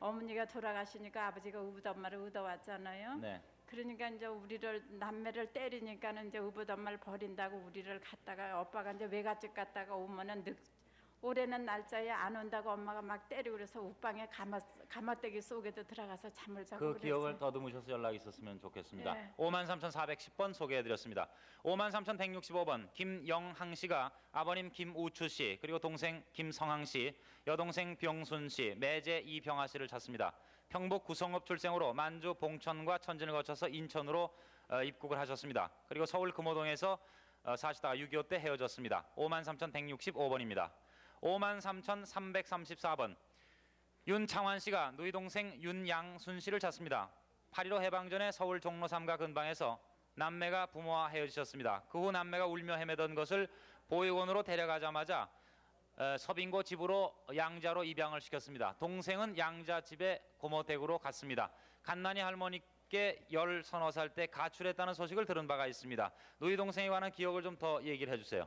어머니가 돌아가시니까 아버지가 우부엄마를 얻어왔잖아요. 네. 그러니까 이제 우리를 남매를 때리니까는 이제 우부엄마를 버린다고 우리를 갔다가 오빠가 이제 외갓집 갔다가 오면은 올해는 날짜에 안 온다고 엄마가 막 때리고 그래서 웃방에 가마떼기 속에도 들어가서 잠을 자고 그 그랬어요. 기억을 더듬으셔서 연락이 있었으면 좋겠습니다. 네. 53,410번 소개해드렸습니다. 53,165번 김영항 씨가 아버님 김우추 씨 그리고 동생 김성항 씨, 여동생 병순 씨, 매제 이병아 씨를 찾습니다. 평북 구성읍 출생으로 만주 봉천과 천진을 거쳐서 인천으로 입국을 하셨습니다. 그리고 서울 금호동에서 사시다가 6.25 때 헤어졌습니다. 53,165번입니다. 53,334번 윤창환 씨가 누이 동생 윤양순 씨를 찾습니다. 8.15 해방 전에 서울 종로 3가 근방에서 남매가 부모와 헤어지셨습니다. 그 후 남매가 울며 헤매던 것을 보육원으로 데려가자마자 서빙고 집으로 양자로 입양을 시켰습니다. 동생은 양자 집에 고모 댁으로 갔습니다. 갓난이 할머니께 10서너 살 때 가출했다는 소식을 들은 바가 있습니다. 누이 동생에 관한 기억을 좀 더 얘기를 해주세요.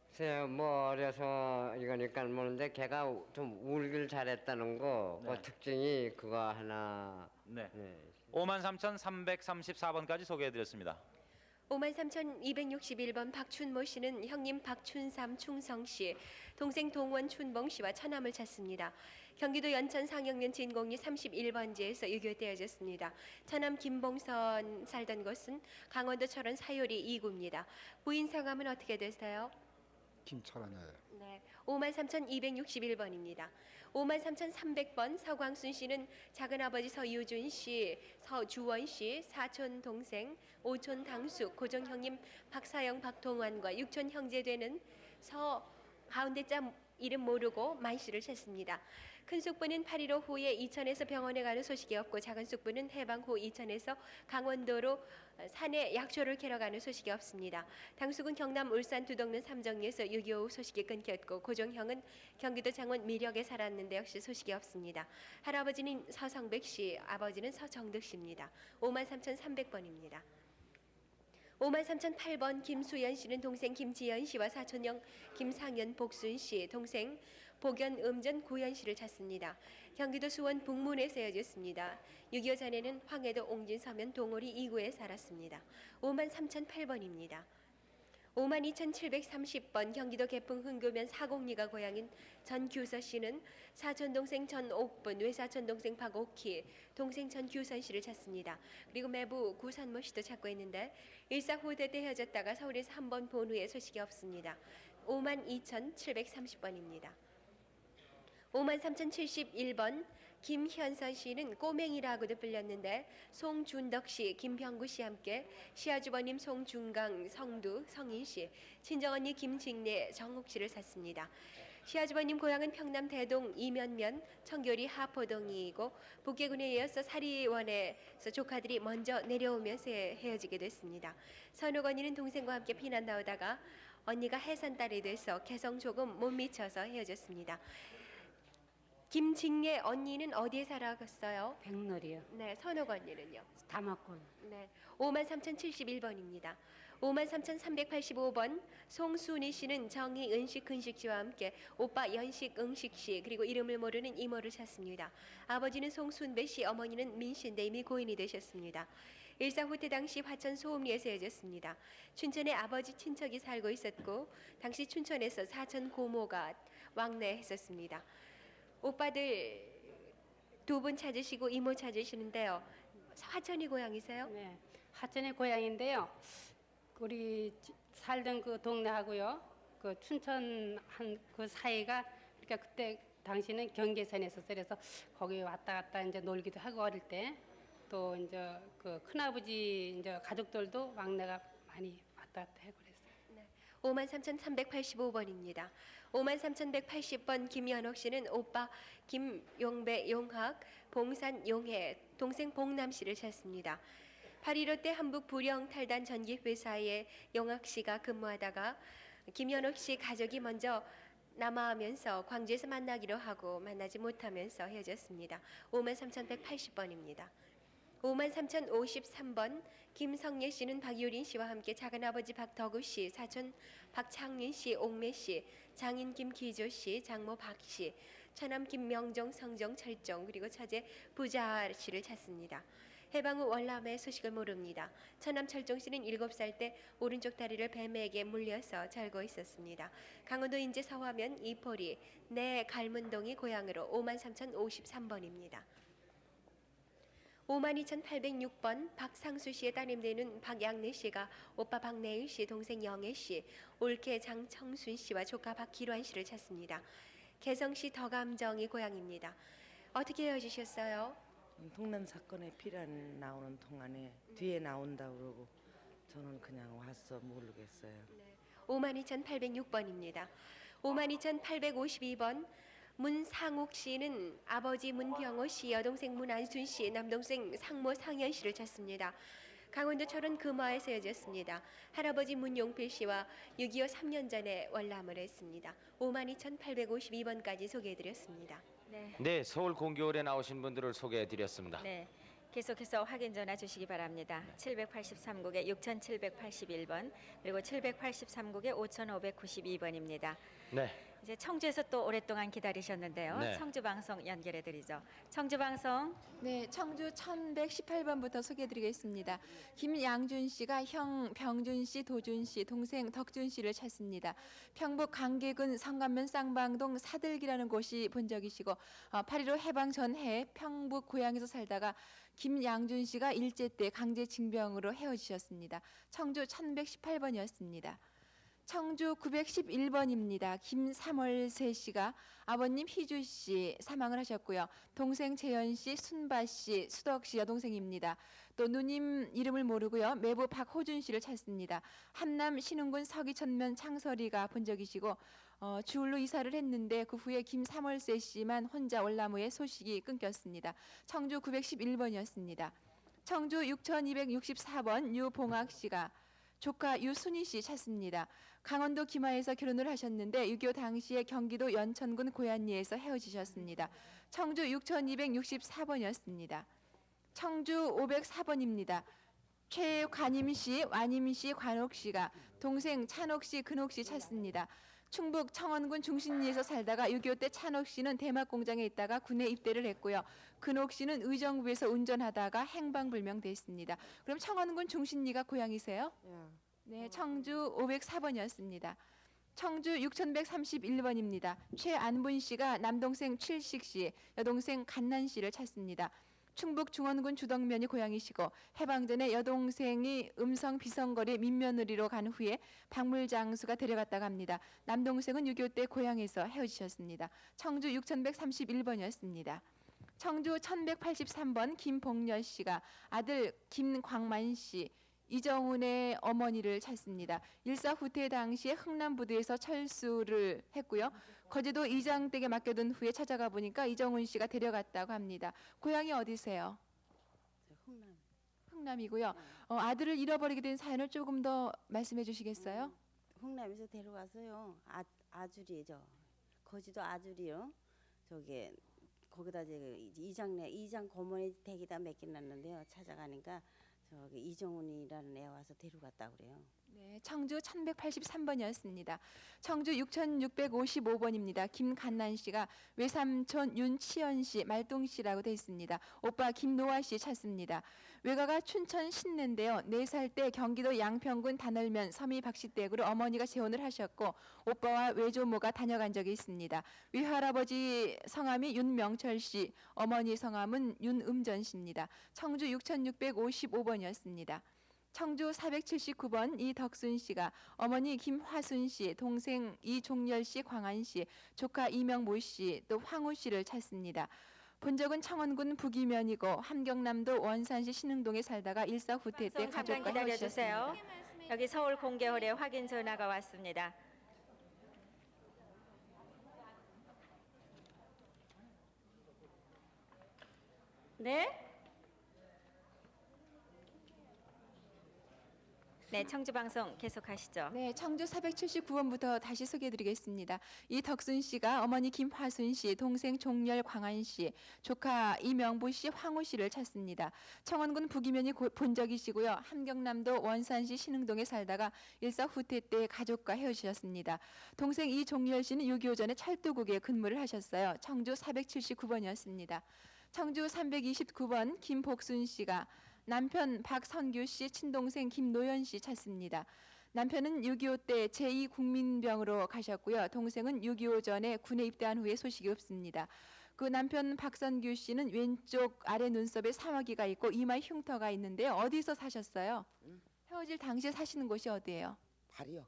글쎄요, 뭐 어려서 이거니까 모르는데 걔가 좀 울길 잘했다는 거, 네. 그 특징이 그거 하나. 네. 53,334번까지 소개해드렸습니다. 53,261번 박춘모 씨는 형님 박춘삼 충성 씨, 동생 동원 춘봉 씨와 처남을 찾습니다. 경기도 연천 상영면 진곡리 31번지에서 6.25 때 헤어졌습니다. 처남 김봉선 살던 곳은 강원도 철원 사요리 2구입니다. 부인 성함은 어떻게 되세요? 김철원이에요. 네, 53,261번입니다. 53,300번 서광순 씨는 작은아버지 서유준 씨, 서주원 씨, 사촌 동생, 오촌 당숙, 고종 형님 박사영 박동환과 육촌 형제 되는 서 가운데자 이름 모르고 만 씨를 찾습니다. 큰 숙부는 8.15 후에 이천에서 병원에 가는 소식이 없고 작은 숙부는 해방 후 이천에서 강원도로 산에 약초를 캐러 가는 소식이 없습니다. 당숙은 경남 울산 두덕면 삼정리에서 6.25 후 소식이 끊겼고 고종형은 경기도 창원 미력에 살았는데 역시 소식이 없습니다. 할아버지는 서성백 씨, 아버지는 서정득 씨입니다. 53,300번입니다. 53,008번 김수연 씨는 동생 김지연 씨와 사촌형 김상연 복순 씨, 동생 복연 음전 구현 씨를 찾습니다. 경기도 수원 북문에서 헤어졌습니다. 6.25 전에는 황해도 옹진 서면 동오리 2구에 살았습니다. 53,008번입니다. 52,730번 경기도 개풍 흥교면 사곡리가 고향인 전규서 씨는 사촌 동생 전옥분, 외사촌 동생 박옥희, 동생 전규선 씨를 찾습니다. 그리고 매부 구산모 씨도 찾고 있는데 일사후대 때 헤어졌다가 서울에서 한 번 본 후에 소식이 없습니다. 52,730번입니다. 53,071번 김현선 씨는 꼬맹이라고도 불렸는데 송준덕 씨, 김병구 씨 함께 시아주버님 송중강, 성두, 성인 씨, 친정언니 김직래, 정옥 씨를 찾습니다. 시아주버님 고향은 평남 대동 이면면 청교리 하포동이고 북계군에 이어서 사리원에서 조카들이 먼저 내려오면서 헤어지게 됐습니다. 선욱 언니는 동생과 함께 피난 나오다가 언니가 해산딸이 돼서 개성 조금 못 미쳐서 헤어졌습니다. 김직래 언니는 어디에 살아갔어요? 백놀이요. 네, 선욱 언니는요? 담화골. 네, 53,071번입니다. 53,385번 송순희 씨는 정희은 씨, 근식 씨와 함께 오빠 연식, 응식 씨 그리고 이름을 모르는 이모를 찾습니다. 아버지는 송순배 씨, 어머니는 민 씨인데 이미 고인이 되셨습니다. 일사후퇴 당시 화천 소음리에서 헤어졌습니다. 춘천에 아버지 친척이 살고 있었고 당시 춘천에서 사촌 고모가 왕래했었습니다. 오빠들 두 분 찾으시고 이모 찾으시는데요. 화천이 고향이세요? 네, 화천이 고향인데요. 우리 살던 그 동네하고요, 그 춘천 한 그 사이가 그러니까 그때 당시는 경계선에 있었어요. 그래서 거기 왔다 갔다 이제 놀기도 하고 어릴 때 또 이제 그 큰아버지 이제 가족들도 왕래가 많이 왔다 갔다 하고 그랬어요. 네, 53,385번입니다. 53,180번 김연옥 씨는 오빠 김용배 용학, 봉산 용해, 동생 봉남 씨를 찾습니다. 8.15 때 한북 부령 탈단 전기 회사에 용학 씨가 근무하다가 김연옥 씨 가족이 먼저 남아하면서 광주에서 만나기로 하고 만나지 못하면서 헤어졌습니다. 53,180번입니다. 53,053번 김성예 씨는 박유린 씨와 함께 작은아버지 박덕우 씨, 사촌 박창린 씨, 옥매 씨, 장인 김기조 씨, 장모 박 씨, 처남 김명정, 성정, 철정 그리고 처제 부자 씨를 찾습니다. 해방 후 월남의 소식을 모릅니다. 처남 철정 씨는 7살 때 오른쪽 다리를 뱀에게 물려서 잘고 있었습니다. 강원도 인제 서화면 이포리 내 갈문동이 고향으로 53,053번입니다. 52,806번 박상수 씨의 따님 되는 박양래 씨가 오빠 박내일 씨, 동생 영애 씨, 올케 장청순 씨와 조카 박기환 씨를 찾습니다. 개성시 덕암정이 고향입니다. 어떻게 헤어지셨어요? 동남 사건에 피란 나오는 동안에 뒤에 나온다고 그러고 저는 그냥 왔어 모르겠어요. 52,806번입니다. 52,852번 문상욱 씨는 아버지 문병호 씨, 여동생 문안순 씨, 남동생 상모 상현 씨를 찾습니다. 강원도 철원 금화에서 헤어졌습니다. 할아버지 문용필 씨와 6.25 3년 전에 월남을 했습니다. 52,852번까지 소개해드렸습니다. 네, 서울 공개홀에 나오신 분들을 소개해드렸습니다. 네. 계속해서 확인 전화 주시기 바랍니다. 783국에 6781번 그리고 783국에 5592번입니다. 네. 이제 청주에서 또 오랫동안 기다리셨는데요. 네. 청주 방송 연결해 드리죠. 청주 방송. 네, 청주 1118번부터 소개해드리겠습니다. 김양준 씨가 형 병준 씨, 도준 씨, 동생 덕준 씨를 찾습니다. 평북 강계군 성감면 쌍방동 사들기라는 곳이 본적이시고 8.15 해방 전해 평북 고향에서 살다가 김양준 씨가 일제 때 강제징병으로 헤어지셨습니다. 청주 1118번이었습니다. 청주 911번입니다. 김삼월세 씨가 아버님 희주 씨 사망을 하셨고요. 동생 재현 씨, 순바 씨, 수덕 씨 여동생입니다. 또 누님 이름을 모르고요. 매부 박호준 씨를 찾습니다. 함남 신흥군 서기천면 창설이가 본적이시고 주울로 이사를 했는데 그 후에 김삼월세 씨만 혼자 월남후에 소식이 끊겼습니다. 청주 911번이었습니다. 청주 6264번 유봉학 씨가 조카 유순희 씨 찾습니다. 강원도 김하에서 결혼을 하셨는데 6.25 당시에 경기도 연천군 고얀리에서 헤어지셨습니다. 청주 6264번이었습니다. 청주 504번입니다. 최관임 씨, 완임 씨, 관옥 씨가 동생 찬옥 씨, 근옥 씨 찾습니다. 충북 청원군 중신리에서 살다가 6.25 때 찬옥 씨는 대막 공장에 있다가 군에 입대를 했고요. 근옥 씨는 의정부에서 운전하다가 행방불명됐습니다. 그럼 청원군 중신리가 고향이세요? 네, 청주 504번이었습니다. 청주 6131번입니다. 최안분 씨가 남동생 칠식 씨, 여동생 간난 씨를 찾습니다. 충북 중원군 주덕면이 고향이시고 해방 전에 여동생이 음성 비성거리 민며느리로 간 후에 박물장수가 데려갔다고 합니다. 남동생은 6.25 때 고향에서 헤어지셨습니다. 청주 6131번이었습니다. 청주 1183번 김봉열 씨가 아들 김광만 씨, 이정훈의 어머니를 찾습니다. 일사후퇴 당시에 흥남부두에서 철수를 했고요. 거제도 이장댁에 맡겨둔 후에 찾아가 보니까 이정훈 씨가 데려갔다고 합니다. 고향이 어디세요? 흥남이고요. 아들을 잃어버리게 된 사연을 조금 더 말씀해 주시겠어요? 흥남에서 데려가서요. 아주리죠. 거제도 아주리요. 저기 거기다 이장 고모의 댁에다 맡겨놨는데요. 찾아가니까 저기 이정훈이라는 애 와서 데려갔다 그래요. 네, 청주 1183번이었습니다. 청주 6655번입니다. 김간난 씨가 외삼촌 윤치연 씨, 말동 씨라고 돼 있습니다. 오빠 김노아 씨 찾습니다. 외가가 춘천 신내인데요. 4살 때 경기도 양평군 단월면 서미 박씨댁으로 어머니가 재혼을 하셨고 오빠와 외조모가 다녀간 적이 있습니다. 외할아버지 성함이 윤명철 씨, 어머니 성함은 윤음전 씨입니다. 청주 6655번이었습니다. 청주 479번 이덕순 씨가 어머니 김화순 씨, 동생 이종열 씨, 광안 씨, 조카 이명모 씨, 또 황우 씨를 찾습니다. 본적은 청원군 북이면이고 함경남도 원산시 신흥동에 살다가 일사후퇴 때 잠깐 가족과 기다려주세요. 헤어지셨습니다. 여기 서울 공개홀에 확인 전화가 왔습니다. 네? 네, 청주 방송 계속하시죠. 네, 청주 479번부터 다시 소개해드리겠습니다. 이덕순 씨가 어머니 김화순 씨, 동생 종렬 광한 씨, 조카 이명부 씨, 황우 씨를 찾습니다. 청원군 북이면이 본적이시고요. 함경남도 원산시 신흥동에 살다가 일사 후퇴 때 가족과 헤어지셨습니다. 동생 이종렬 씨는 6.25 전에 철도국에 근무를 하셨어요. 청주 479번이었습니다. 청주 329번 김복순 씨가 남편 박선규 씨, 친동생 김노연 씨 찾습니다. 남편은 6.25 때 제2국민병으로 가셨고요. 동생은 6.25 전에 군에 입대한 후에 소식이 없습니다. 그 남편 박선규 씨는 왼쪽 아래 눈썹에 사마귀가 있고 이마에 흉터가 있는데요. 어디서 사셨어요? 헤어질 당시에 사시는 곳이 어디예요? 발이요.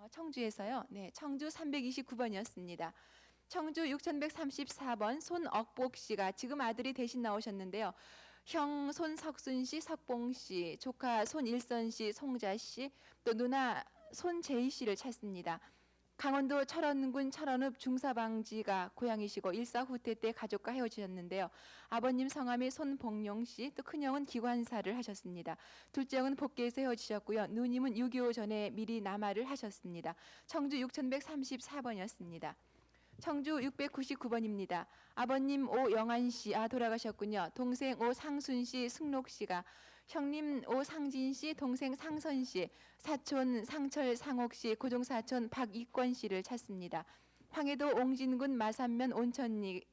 청주에서요. 네, 청주 329번이었습니다. 청주 6134번 손억복 씨가 지금 아들이 대신 나오셨는데요. 형 손석순 씨, 석봉 씨, 조카 손일선 씨, 송자 씨, 또 누나 손재희 씨를 찾습니다. 강원도 철원군 철원읍 중사방지가 고향이시고 일사 후퇴 때 가족과 헤어지셨는데요. 아버님 성함이 손봉용 씨, 또 큰형은 기관사를 하셨습니다. 둘째 형은 복계에서 헤어지셨고요. 누님은 6.25 전에 미리 남하를 하셨습니다. 청주 6134번이었습니다. 청주 699번입니다. 아버님 오영환 씨, 돌아가셨군요. 동생 오상순 씨, 승록 씨가, 형님 오상진 씨, 동생 상선 씨, 사촌 상철 상옥 씨, 고종사촌 박익권 씨를 찾습니다. 황해도 옹진군 마산면 온천리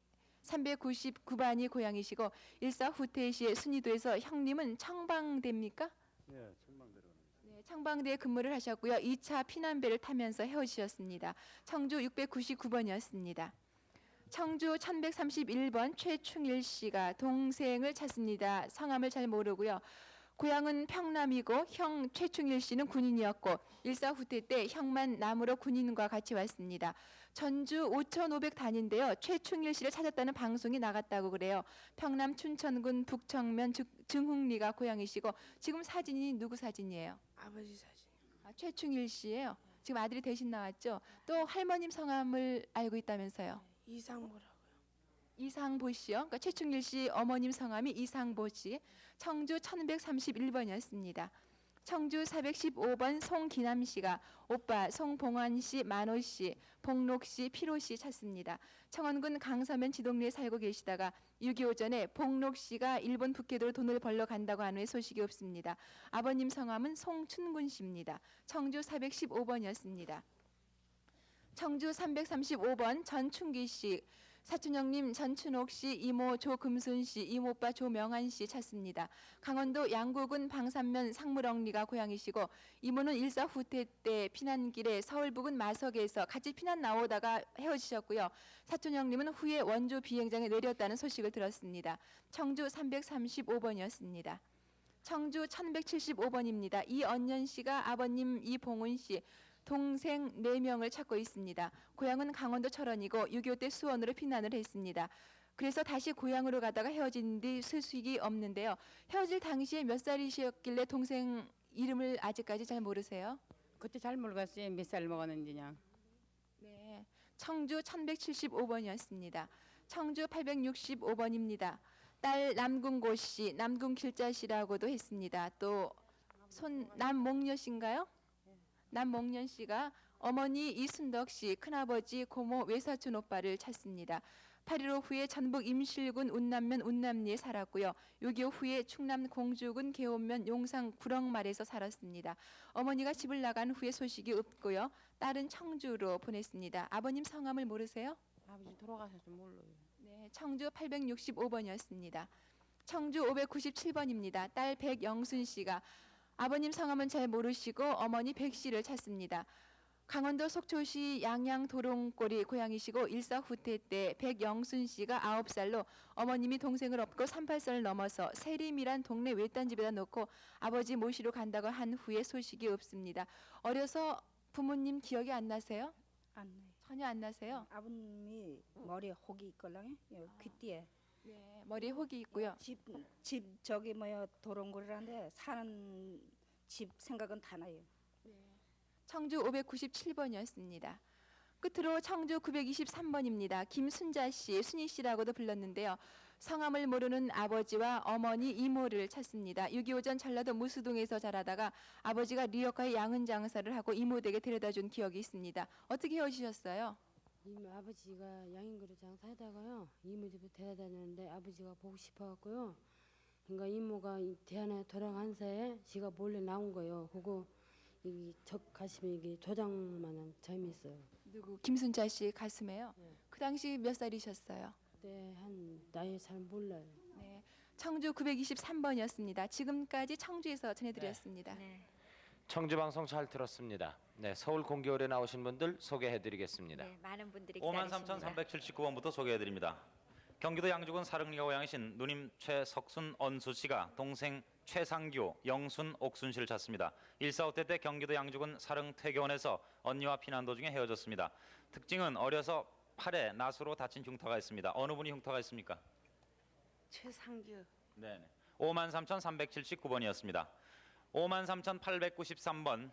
399반이 고향이시고 일사 후퇴 시에 순이도에서 형님은 청방대입니까? 네, 청방대로. 네, 청방대에 근무를 하셨고요. 2차 피난배를 타면서 헤어지셨습니다. 청주 699번이었습니다. 청주 1131번 최충일 씨가 동생을 찾습니다. 성함을 잘 모르고요. 고향은 평남이고 형 최충일 씨는 군인이었고 일사 후퇴 때 형만 남으로 군인과 같이 왔습니다. 전주 5500단인데요. 최충일 씨를 찾았다는 방송이 나갔다고 그래요. 평남 춘천군 북청면 증흥리가 고향이시고 지금 사진이 누구 사진이에요? 아버지 사진. 최충일 씨예요. 지금 아들이 대신 나왔죠. 또 할머님 성함을 알고 있다면서요. 이상보라고요. 이상보 씨요. 그러니까 최충일 씨 어머님 성함이 이상보 씨. 청주 1131번이었습니다. 청주 415번 송기남 씨가 오빠 송봉환 씨, 만호 씨, 복록 씨, 피로 씨 찾습니다. 청원군 강서면 지동리에 살고 계시다가 6.25 전에 복록 씨가 일본 북해도로 돈을 벌러 간다고 한 후에 소식이 없습니다. 아버님 성함은 송춘군 씨입니다. 청주 415번이었습니다. 청주 335번 전춘기 씨, 사촌형님 전춘옥 씨, 이모 조금순 씨, 이모빠 조명한 씨 찾습니다. 강원도 양구군 방산면 상무렁리가 고향이시고 이모는 일사 후퇴 때 피난길에 서울 부근 마석에서 같이 피난 나오다가 헤어지셨고요. 사촌형님은 후에 원주 비행장에 내렸다는 소식을 들었습니다. 청주 335번이었습니다. 청주 1175번입니다. 이언년 씨가 아버님 이봉훈 씨, 동생 4명을 찾고 있습니다. 고향은 강원도 철원이고 6.25 때 수원으로 피난을 했습니다. 그래서 다시 고향으로 가다가 헤어진 뒤 소식이 없는데요. 헤어질 당시에 몇 살이셨길래 동생 이름을 아직까지 잘 모르세요? 그때 잘 모르겠어요. 몇 살 먹었는지냐. 네, 청주 1175번이었습니다. 청주 865번입니다. 딸 남궁고 씨, 남궁길자 씨라고도 했습니다. 또 남몽녀 씨인가요? 남몽년 씨가 어머니 이순덕 씨, 큰아버지 고모 외사촌 오빠를 찾습니다. 8.15 후에 전북 임실군 운남면 운남리에 살았고요. 6.25 후에 충남 공주군 계원면 용상 구렁말에서 살았습니다. 어머니가 집을 나간 후에 소식이 없고요. 딸은 청주로 보냈습니다. 아버님 성함을 모르세요? 아버지 돌아가셔서 몰라요. 네, 청주 865번이었습니다. 청주 597번입니다. 딸 백영순 씨가 아버님 성함은 잘 모르시고 어머니 백 씨를 찾습니다. 강원도 속초시 양양 도롱골이 고향이시고 일사 후퇴 때 백영순 씨가 9살로 어머님이 동생을 업고 38살을 넘어서 세림이란 동네 외딴 집에다 놓고 아버지 모시러 간다고 한 후에 소식이 없습니다. 어려서 부모님 기억이 안 나세요? 안 나요. 전혀 안 나세요? 아버님이 머리에 혹이 있걸랑요. 귀띠에. 네, 머리에 혹이 있고요. 집 저기 뭐야 도롱골이라는데 사는 집 생각은 다 나요. 청주 597번이었습니다. 끝으로 청주 923번입니다. 김순자 씨, 순희 씨라고도 불렀는데요. 성함을 모르는 아버지와 어머니 이모를 찾습니다. 6.25 전 전라도 무수동에서 자라다가 아버지가 리어카에 양은 장사를 하고 이모 댁에 데려다준 기억이 있습니다. 어떻게 헤어지셨어요? 아버지가 양인그릇 장사하다가요 이모 집에 데려다 줬는데 아버지가 보고 싶어갖고요. 그러니까 이모가 대안에 돌아간 새에 지가 몰래 나온 거예요. 그거 이 가슴에 이게 조장만한 점이 있어요. 누구? 김순자 씨 가슴에요? 그 당시 몇 살이셨어요? 그때 한 나이 잘 몰라요. 네, 청주 923번이었습니다. 지금까지 청주에서 전해드렸습니다. 청주 방송 잘 들었습니다. 네, 서울 공개홀에 나오신 분들 소개해드리겠습니다. 네, 많은 분들이 기다리십니다. 53,379번부터 소개해드립니다. 경기도 양주군 사릉리가 고향이신 누님 최석순 언수 씨가 동생 최상규, 영순, 옥순 씨를 찾습니다. 1.4.5태 때 경기도 양주군 사릉퇴교원에서 언니와 피난 도중에 헤어졌습니다. 특징은 어려서 팔에 낫으로 다친 흉터가 있습니다. 어느 분이 흉터가 있습니까? 최상규. 네. 53,379번이었습니다. 53,893번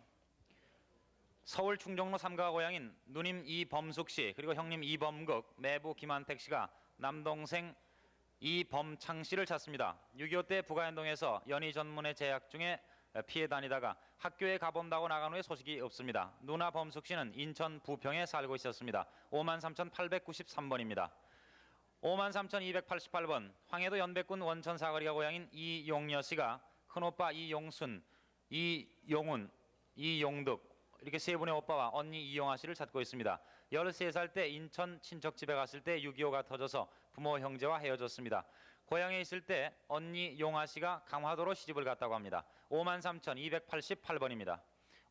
서울 충정로 3가 고향인 누님 이범숙 씨 그리고 형님 이범극, 매부 김한택 씨가 남동생 이범창 씨를 찾습니다. 6.25 때 부가현동에서 연희 전문에 재학 중에 피해 다니다가 학교에 가본다고 나간 후에 소식이 없습니다. 누나 범숙 씨는 인천 부평에 살고 있었습니다. 53,893번입니다. 53,288번 황해도 연백군 원천 사거리가 고향인 이용여 씨가 큰오빠 이용순, 이용훈, 이용득 이렇게 세 분의 오빠와 언니 이용아 씨를 찾고 있습니다. 13살 때 인천 친척집에 갔을 때 6.25가 터져서 부모 형제와 헤어졌습니다. 고향에 있을 때 언니 용아 씨가 강화도로 시집을 갔다고 합니다. 53,288번입니다.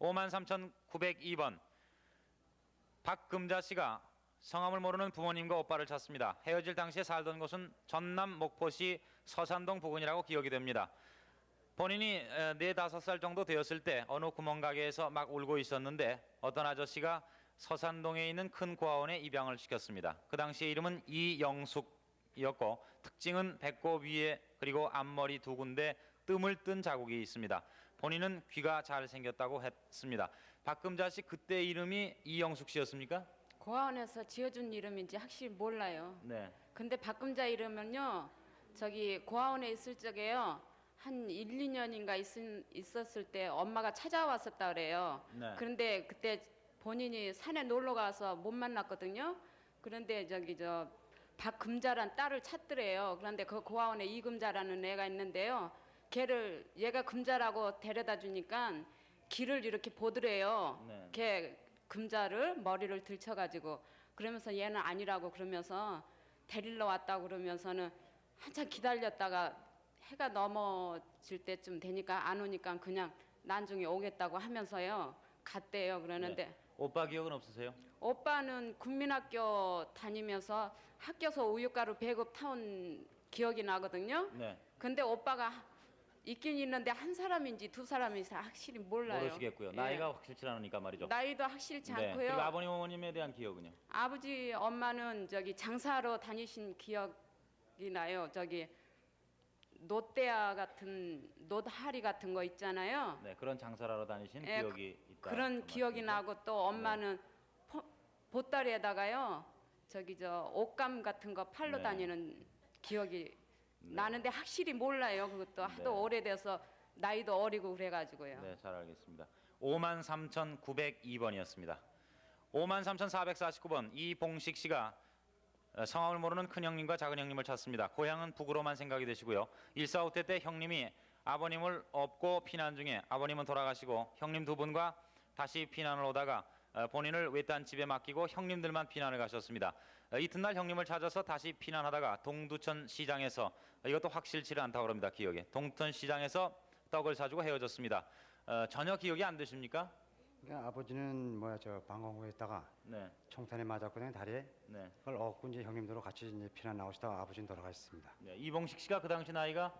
53,902번 박금자 씨가 성함을 모르는 부모님과 오빠를 찾습니다. 헤어질 당시에 살던 곳은 전남 목포시 서산동 부근이라고 기억이 됩니다. 본인이 4, 5살 정도 되었을 때 어느 구멍가게에서 막 울고 있었는데 어떤 아저씨가 서산동에 있는 큰 고아원에 입양을 시켰습니다. 그 당시의 이름은 이영숙이었고 특징은 배꼽 위에 그리고 앞머리 2군데 뜸을 뜬 자국이 있습니다. 본인은 귀가 잘 생겼다고 했습니다. 박금자 씨 그때 이름이 이영숙 씨였습니까? 고아원에서 지어준 이름인지 확실히 몰라요. 네. 근데 박금자 이름은요. 저기 고아원에 있을 적에요. 한 1, 2년인가 있었을 때 엄마가 찾아왔었다 그래요. 네. 그런데 그때 본인이 산에 놀러 가서 못 만났거든요. 그런데 저 박금자란 딸을 찾더래요. 그런데 그 고아원에 이금자라는 애가 있는데요. 얘가 금자라고 데려다 주니까 길을 이렇게 보더래요. 네. 걔 금자를 머리를 들쳐가지고 그러면서 얘는 아니라고 그러면서 데리러 왔다고 그러면서는 한참 기다렸다가 해가 넘어질 때쯤 되니까 안 오니까 그냥 나중에 오겠다고 하면서요 갔대요. 그러는데 네. 오빠 기억은 없으세요? 오빠는 국민학교 다니면서 학교에서 우유가루 배급 타온 기억이 나거든요. 네. 근데 오빠가 있긴 있는데 한 사람인지 두 사람인지 확실히 몰라요. 모르시겠고요. 예. 나이가 확실치 않으니까 말이죠. 나이도 확실치 네. 않고요. 그리고 아버님 어머님에 대한 기억은요? 아버지 엄마는 저기 장사하러 다니신 기억이 나요. 저기 롯데아 같은 롯하리 같은 거 있잖아요. 네, 그런 장사를 하러 다니신 예, 기억이 있다. 그런 기억이 나고 또 엄마는 보따리에다가요. 저기 옷감 같은 거 팔러 네. 다니는 기억이 나는데 확실히 몰라요. 그것도 하도 네. 오래돼서 나이도 어리고 그래가지고요. 네, 잘 알겠습니다. 53,902번이었습니다. 53,449번 이봉식 씨가 성함을 모르는 큰형님과 작은형님을 찾습니다. 고향은 북으로만 생각이 되시고요. 1.4.5태 때 형님이 아버님을 업고 피난 중에 아버님은 돌아가시고 형님 2분과 다시 피난을 오다가 본인을 외딴 집에 맡기고 형님들만 피난을 가셨습니다. 이튿날 형님을 찾아서 다시 피난하다가 동두천 시장에서 이것도 확실치를 않다고 합니다. 기억에 동두천 시장에서 떡을 사주고 헤어졌습니다. 전혀 기억이 안 되십니까? 그러니까 아버지는 방공호에 있다가 네. 총탄에 맞았거든요 다리에. 네. 그걸 얻고 이제 형님들하고 같이 이제 피난 나오시다가 아버지는 돌아가셨습니다. 네, 이봉식 씨가 그 당시 나이가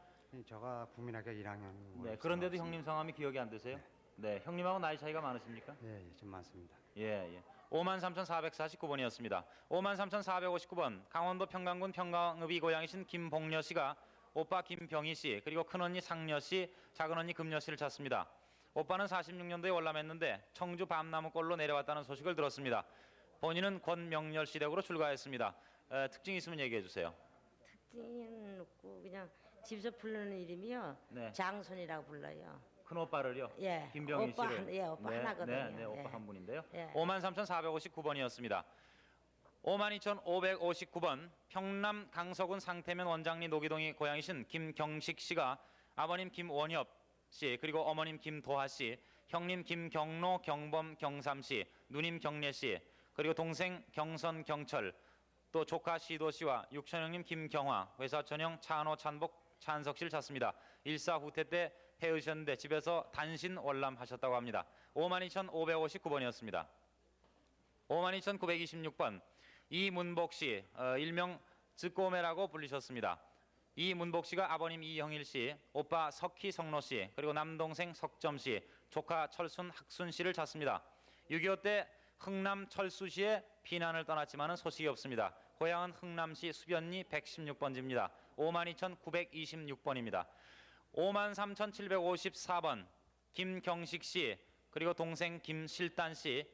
저가 국민학교 1학년. 네, 그런데도 형님 성함이 기억이 안 되세요? 네, 형님하고 나이 차이가 많으십니까? 예, 좀 많습니다. 예. 53,449번이었습니다. 53,459번 강원도 평강군 평강읍이 고향이신 김봉여 씨가 오빠 김병희 씨 그리고 큰언니 상여 씨, 작은언니 금여 씨를 찾습니다. 오빠는 46년도에 월남했는데 청주 밤나무골로 내려왔다는 소식을 들었습니다. 본인은 권명렬 시댁으로 출가했습니다. 특징이 있으면 얘기해 주세요. 띵 놓고 그냥 집에서 부르는 이름이요. 네. 장순이라고 불러요. 큰 오빠를요. 예. 김병희 오빠 씨를. 예, 오빠 하나거든요. 네, 네, 오빠 예. 한 분인데요. 예. 53,459번이었습니다. 52,559번 평남 강서군 상태면 원장리 노기동이 고향이신 김경식 씨가 아버님 김원엽 씨 그리고 어머님 김도하 씨, 형님 김경로, 경범, 경삼 씨, 누님 경례 씨 그리고 동생 경선, 경철 또 조카 시도 씨와 육촌형님 김경화, 외사촌형 찬호, 찬복, 찬석 씨를 찾습니다. 일사 후퇴 때 헤어지셨는데 집에서 단신 월남하셨다고 합니다. 52,559번이었습니다. 52,926번 이문복 씨, 일명 즈꼬메라고 불리셨습니다. 이문복 씨가 아버님 이형일 씨, 오빠 석희 성로 씨, 그리고 남동생 석점 씨, 조카 철순 학순 씨를 찾습니다. 6.25 때 흥남 철수시에 피난을 떠났지만은 소식이 없습니다. 고향은 흥남시 수변리 116번지입니다. 52,926번입니다. 53,754번 김경식 씨, 그리고 동생 김실단 씨,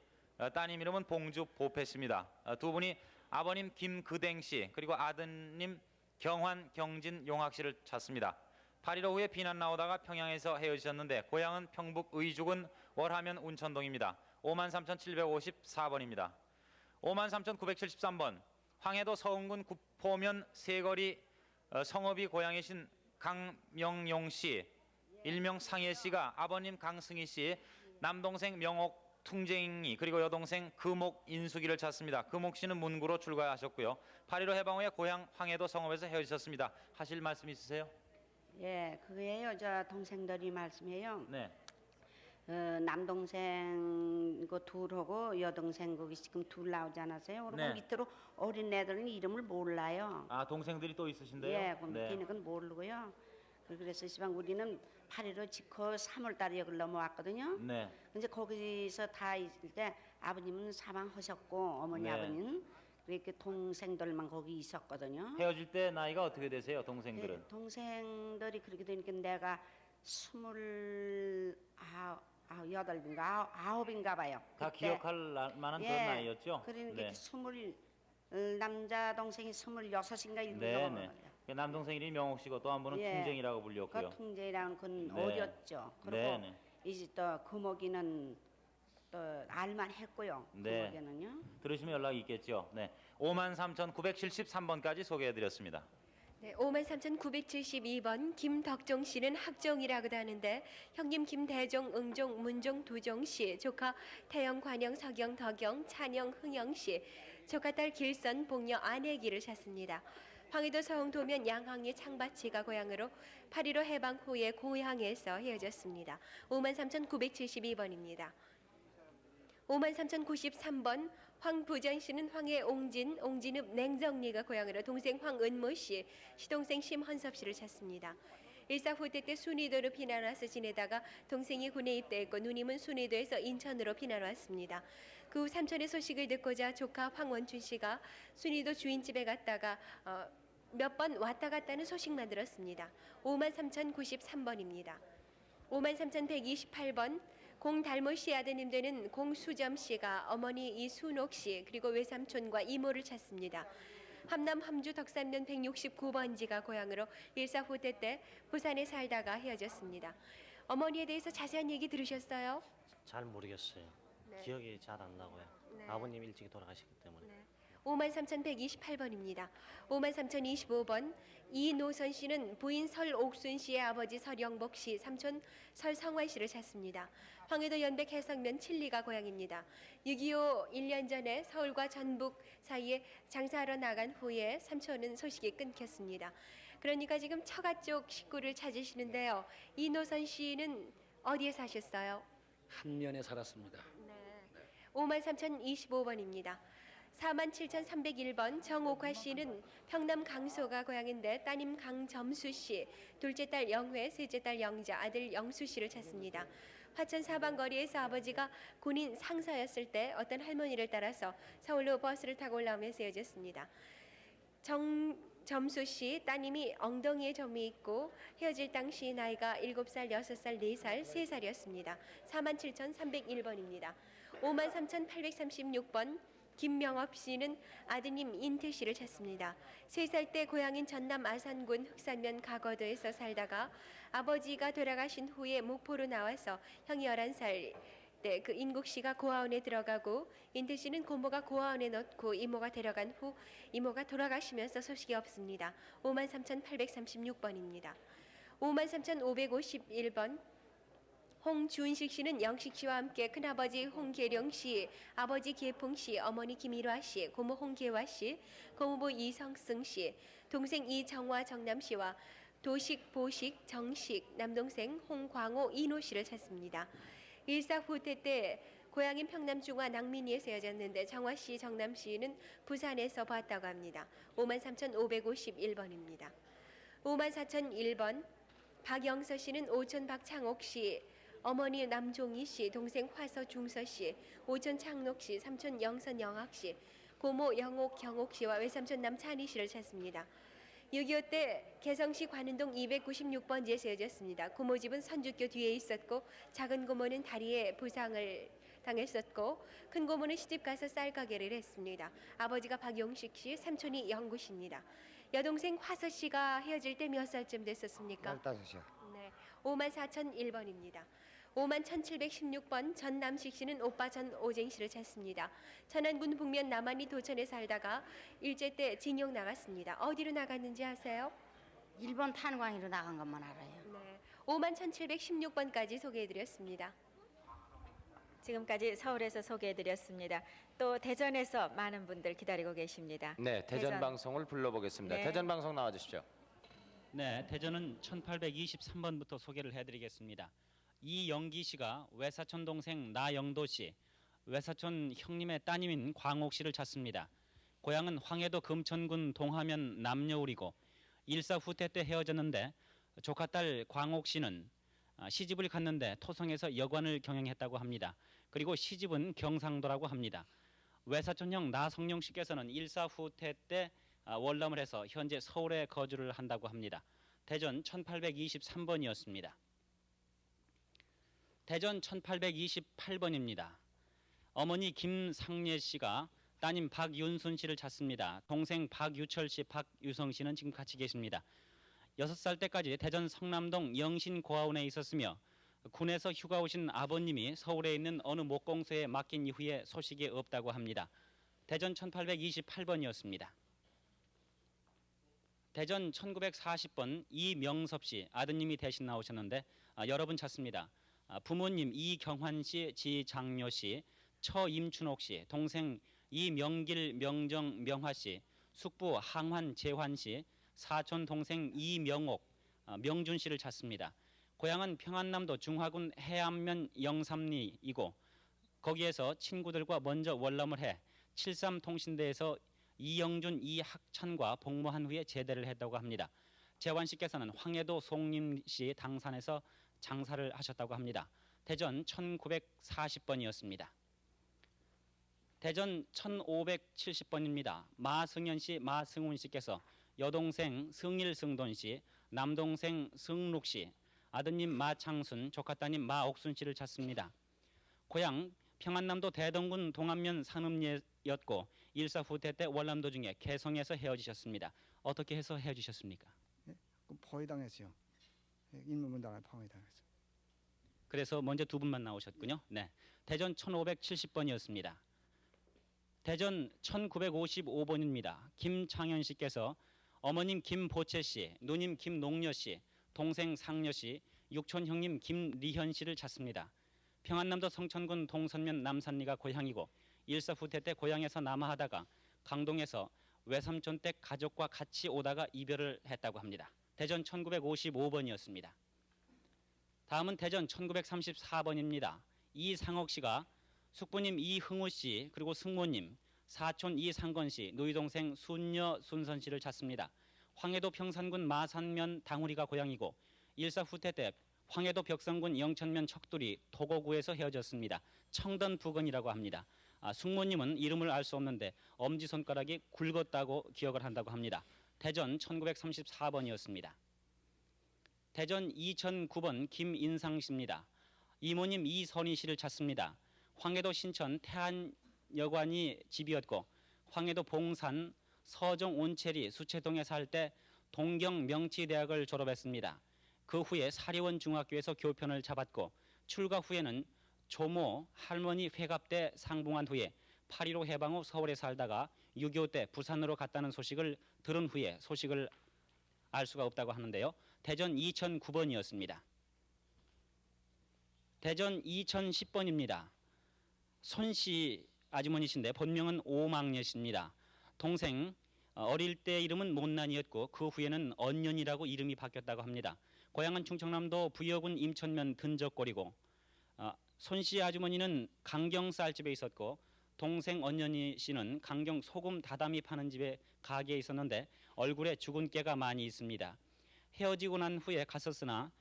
따님 이름은 봉주 보패 씨입니다. 두 분이 아버님 김그댕 씨, 그리고 아드님 경환, 경진, 용학 씨를 찾습니다. 8.15 후에 피난 나오다가 평양에서 헤어지셨는데 고향은 평북 의죽은 월하면 운천동입니다. 53,754번입니다. 53,973번 황해도 서운군 구포면 세거리 성읍이 고향이신 강명용 씨, 일명 상혜 씨가 아버님 강승희 씨, 남동생 명옥 퉁쟁이 그리고 여동생 금옥 인숙이를 찾습니다. 금옥 씨는 문구로 출가하셨고요. 8.15 해방 후에 고향 황해도 성읍에서 헤어지셨습니다. 하실 말씀 있으세요? 예, 그거예요. 저 동생들이 말씀해요. 네. 남동생 그 둘하고 여동생 거기 지금 둘 나오지 않았어요? 그리고 네. 밑으로 어린 애들은 이름을 몰라요. 아, 동생들이 또 있으신데요? 예, 그 네. 밑에는 건 모르고요. 그래서 시방 우리는 8.15 직후 3월달에 여기 넘어왔거든요. 네. 근데 거기서 다 있을 때 아버님은 사망하셨고 어머니 네. 아버님 그렇게 동생들만 거기 있었거든요. 헤어질 때 나이가 어떻게 되세요, 동생들은? 네, 동생들이 그렇게 되니까 내가 28인가 9인가 봐요. 다 그때. 기억할 만한 예, 그런 나이였죠? 그러니까 네. 남자 동생이 26인가 7인가 네, 네. 남동생 이름이 명옥 씨고 또 한 분은 예. 퉁쟁이라고 불렸고요. 그 통제라는 건 네. 어렸죠. 그리고 네, 네. 이제 또 금옥이는 또 알만 했고요. 네. 금옥에는요. 들으시면 연락이 있겠죠. 네. 53,973번까지 소개해드렸습니다. 네, 53,972번 김덕종 씨는 학종이라고도 하는데 형님 김대종, 응종, 문종, 두종 씨, 조카 태영, 관영, 서경, 덕영, 찬영, 흥영 씨, 조카 딸 길선, 복녀, 아내기를 찾습니다. 황해도 서흥도면 양항리 창바치가 고향으로 8.15 해방 후에 고향에서 헤어졌습니다. 53,972번입니다. 53,093번 황부전 씨는 황해 옹진, 옹진읍 냉정리가 고향으로 동생 황은모 씨, 시동생 심헌섭 씨를 찾습니다. 일사 후퇴 때 순위도로 피난 와서 지내다가 동생이 군에 입대했고 누님은 순위도에서 인천으로 피난 왔습니다. 그 후 삼촌의 소식을 듣고자 조카 황원춘 씨가 순위도 주인집에 갔다가 몇 번 왔다 갔다는 소식만 들었습니다. 53,093번입니다. 53,128번 공달모 씨 아드님 되는 공수점 씨가 어머니 이순옥 씨 그리고 외삼촌과 이모를 찾습니다. 함남 함주 덕산면 169번지가 고향으로 일사 후퇴 때 부산에 살다가 헤어졌습니다. 어머니에 대해서 자세한 얘기 들으셨어요? 잘 모르겠어요. 네. 기억이 잘 안 나고요. 네. 아버님 일찍 돌아가셨기 때문에. 53,128번입니다. 53,025번 이노선 씨는 부인 설옥순 씨의 아버지 설영복 씨, 삼촌 설성화 씨를 찾습니다. 황해도 연백 해성면 칠리가 고향입니다. 6.25 1년 전에 서울과 전북 사이에 장사하러 나간 후에 삼촌은 소식이 끊겼습니다. 그러니까 지금 처가 쪽 식구를 찾으시는데요. 이노선 씨는 어디에 사셨어요? 함년에 살았습니다. 53,025번입니다. 47,301번 정옥화 씨는 평남 강소가 고향인데 따님 강점수 씨, 둘째 딸 영회, 셋째 딸 영자, 아들 영수 씨를 찾습니다. 화천 사방거리에서 아버지가 군인 상사였을 때 어떤 할머니를 따라서 서울로 버스를 타고 올라오면서 헤어졌습니다. 점수 씨 따님이 엉덩이에 점이 있고 헤어질 당시 나이가 7살, 6살, 4살, 3살이었습니다. 47,301번입니다. 53,836번 김명업 씨는 아드님 인태 씨를 찾습니다. 3살 때 고향인 전남 아산군 흑산면 가거도에서 살다가 아버지가 돌아가신 후에 목포로 나와서 형이 11살 때 그 인국 씨가 고아원에 들어가고 인태 씨는 고모가 고아원에 넣고 이모가 데려간 후 이모가 돌아가시면서 소식이 없습니다. 53,836번입니다. 53,551번 홍준식 씨는 영식 씨와 함께 큰아버지 홍계룡 씨, 아버지 계풍 씨, 어머니 김일화 씨, 고모 홍계화 씨, 고모부 이성승 씨, 동생 이정화 정남 씨와 도식, 보식, 정식, 남동생 홍광호, 이노 씨를 찾습니다. 일사후퇴 때 고향인 평남중화 낭민리에서 헤어졌는데 정화 씨, 정남 씨는 부산에서 봤다고 합니다. 53,551번입니다. 54,001번 박영서 씨는 오촌 박창옥 씨, 어머니 남종희 씨, 동생 화서 중서 씨, 오촌 창록 씨, 삼촌 영선 영학 씨, 고모 영옥 경옥 씨와 외삼촌 남찬희 씨를 찾습니다. 6.25 때 개성시 관운동 296번지에서 헤어졌습니다. 고모 집은 선주교 뒤에 있었고 작은 고모는 다리에 부상을 당했었고 큰 고모는 시집 가서 쌀 가게를 했습니다. 아버지가 박용식 씨, 삼촌이 영구 씨입니다. 여동생 화서 씨가 헤어질 때 몇 살쯤 됐었습니까? 15이요. 네, 54,001번입니다. 51,716번 전남식 씨는 오빠 전오쟁 씨를 찾습니다. 천안군 북면 남한리 도천에 살다가 일제 때 징용 나갔습니다. 어디로 나갔는지 아세요? 일본 탄광이로 나간 것만 알아요. 네, 51,716번까지 소개해드렸습니다. 지금까지 서울에서 소개해드렸습니다. 또 대전에서 많은 분들 기다리고 계십니다. 네, 대전 방송을 불러보겠습니다. 네. 대전 방송 나와주십시오. 네, 대전은 1823번부터 소개를 해드리겠습니다. 이영기 씨가 외사촌 동생 나영도 씨, 외사촌 형님의 따님인 광옥 씨를 찾습니다. 고향은 황해도 금천군 동하면 남여울이고 일사후퇴 때 헤어졌는데 조카딸 광옥 씨는 시집을 갔는데 토성에서 여관을 경영했다고 합니다. 그리고 시집은 경상도라고 합니다. 외사촌형 나성룡 씨께서는 일사후퇴 때 월남을 해서 현재 서울에 거주를 한다고 합니다. 대전 1823번이었습니다. 대전 1828번입니다. 어머니 김상례 씨가 따님 박윤순 씨를 찾습니다. 동생 박유철 씨, 박유성 씨는 지금 같이 계십니다. 6살 때까지 대전 성남동 영신고아원에 있었으며 군에서 휴가 오신 아버님이 서울에 있는 어느 목공소에 맡긴 이후에 소식이 없다고 합니다. 대전 1828번이었습니다. 대전 1940번 이명섭 씨, 아드님이 대신 나오셨는데 여러분 찾습니다. 부모님 이경환 씨, 지장묘 씨, 처임춘옥 씨, 동생 이명길, 명정, 명화 씨, 숙부 항환, 재환 씨, 사촌 동생 이명옥, 명준 씨를 찾습니다. 고향은 평안남도 중화군 해안면 영삼리이고 거기에서 친구들과 먼저 월남을 해 73통신대에서 이영준, 이학천과 복무한 후에 제대를 했다고 합니다. 재환 씨께서는 황해도 송림시 당산에서 장사를 하셨다고 합니다. 대전 1940번이었습니다. 대전 1570번입니다. 마승현 씨, 마승훈 씨께서 여동생 승일승돈 씨, 남동생 승룩 씨, 아드님 마창순, 조카따님 마옥순 씨를 찾습니다. 고향 평안남도 대동군 동안면 산읍리였고 일사후퇴 때 월남도 중에 개성에서 헤어지셨습니다. 어떻게 해서 헤어지셨습니까? 포위당했어요. 인문문단에 포위당했어요. 그래서 먼저 두 분만 나오셨군요. 네, 대전 1570번이었습니다. 대전 1955번입니다. 김창현 씨께서 어머님 김보채 씨, 누님 김농녀 씨, 동생 상녀 씨, 육촌 형님 김리현 씨를 찾습니다. 평안남도 성천군 동선면 남산리가 고향이고 일사후퇴 때 고향에서 남하하다가 강동에서 외삼촌 댁 가족과 같이 오다가 이별을 했다고 합니다. 대전 1955번이었습니다. 다음은 대전 1934번입니다. 이상옥 씨가 숙부님 이흥우 씨 그리고 승모님, 사촌 이상건 씨, 누이동생 순녀 순선 씨를 찾습니다. 황해도 평산군 마산면 당우리가 고향이고 일사후퇴 때 황해도 벽성군 영천면 척두리 도고구에서 헤어졌습니다. 청던 부건이라고 합니다. 숙모님은 이름을 알 수 없는데 엄지손가락이 굵었다고 기억을 한다고 합니다. 대전 1934번이었습니다. 대전 2009번 김인상 씨입니다. 이모님 이선희 씨를 찾습니다. 황해도 신천 태안 여관이 집이었고 황해도 봉산 서정 온체리 수채동에 살 때 동경 명치대학을 졸업했습니다. 그 후에 사리원 중학교에서 교편을 잡았고 출가 후에는 조모 할머니 회갑 때 상봉한 후에 8.15 해방 후 서울에 살다가 6.25 때 부산으로 갔다는 소식을 들은 후에 소식을 알 수가 없다고 하는데요. 대전 2009번이었습니다. 대전 2010번입니다. 손씨 아주머니신데 본명은 오망녀씨입니다. 동생 어릴 때 이름은 못난이었고 그 후에는 언년이라고 이름이 바뀌었다고 합니다. 고향은 충청남도 부여군 임천면 든적골이고 손씨 아주머니는 강경 쌀집에 있었고 동생 언년이 씨는 강경 소금 다담이 파는 집에 가게에 있었는데 얼굴에 죽은 깨가 많이 있습니다. 헤어지고 난 후에 갔었으나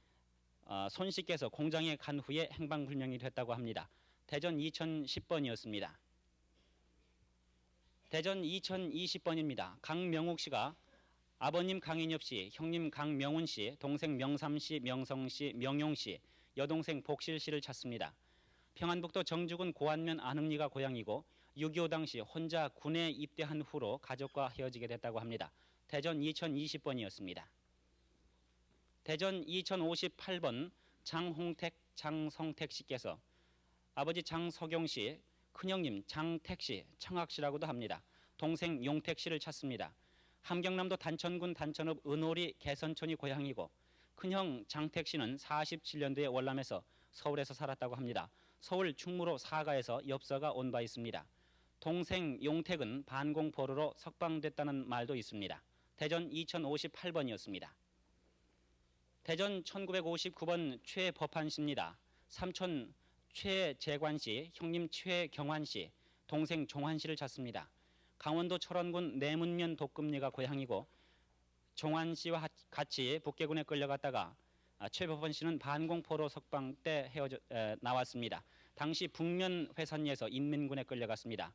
손 씨께서 공장에 간 후에 행방불명이 됐다고 합니다. 대전 2010번이었습니다. 대전 2020번입니다. 강명욱 씨가 아버님 강인엽 씨, 형님 강명훈 씨, 동생 명삼 씨, 명성 씨, 명용 씨, 여동생 복실 씨를 찾습니다. 평안북도 정주군 고안면 안흥리가 고향이고 6.25 당시 혼자 군에 입대한 후로 가족과 헤어지게 됐다고 합니다. 대전 2020번이었습니다. 대전 2058번 장홍택, 장성택 씨께서 아버지 장석용 씨, 큰형님 장택 씨, 청학 씨라고도 합니다. 동생 용택 씨를 찾습니다. 함경남도 단천군 단천읍 은오리 개선촌이 고향이고 큰형 장택 씨는 47년도에 월남에서 서울에서 살았다고 합니다. 서울 충무로 사가에서 엽서가 온 바 있습니다. 동생 용택은 반공포로로 석방됐다는 말도 있습니다. 대전 2058번이었습니다. 대전 1959번 최법한 씨입니다. 삼촌 최재관 씨, 형님 최경환 씨, 동생 종환 씨를 찾습니다. 강원도 철원군 내문면 독금리가 고향이고 종환 씨와 같이 북계군에 끌려갔다가 최법한 씨는 반공포로 석방 때 나왔습니다. 당시 북면 회산리에서 인민군에 끌려갔습니다.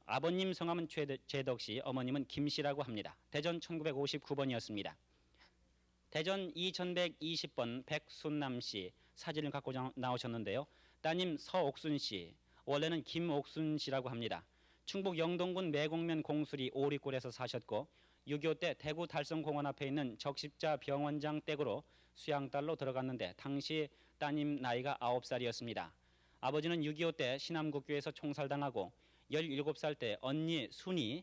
아버님 성함은 최덕 씨, 어머님은 김 씨라고 합니다. 대전 1959번이었습니다. 대전 2120번 백순남 씨 사진을 갖고 나오셨는데요. 따님 서옥순 씨, 원래는 김옥순 씨라고 합니다. 충북 영동군 매곡면 공수리 오리골에서 사셨고 6.25 때 대구 달성공원 앞에 있는 적십자 병원장 댁으로 수양딸로 들어갔는데 당시 따님 나이가 9살이었습니다. 아버지는 6.25 때 신암국교에서 총살당하고 17살 때 언니 순이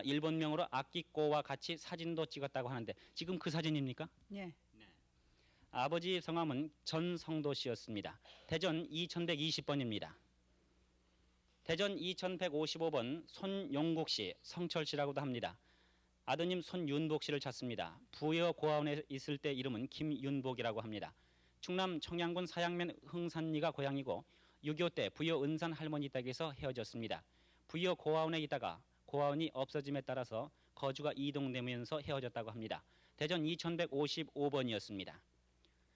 일본명으로 아끼꼬와 같이 사진도 찍었다고 하는데 지금 그 사진입니까? 예. 아버지 성함은 전성도 씨였습니다. 대전 2120번입니다. 대전 2155번 손용국 씨, 성철 씨라고도 합니다. 아드님 손윤복 씨를 찾습니다. 부여 고아원에 있을 때 이름은 김윤복이라고 합니다. 충남 청양군 사양면 흥산리가 고향이고 6.25 때 부여 은산 할머니 댁에서 헤어졌습니다. 부여 고아원에 있다가 고아원이 없어짐에 따라서 거주가 이동되면서 헤어졌다고 합니다. 대전 2155번이었습니다.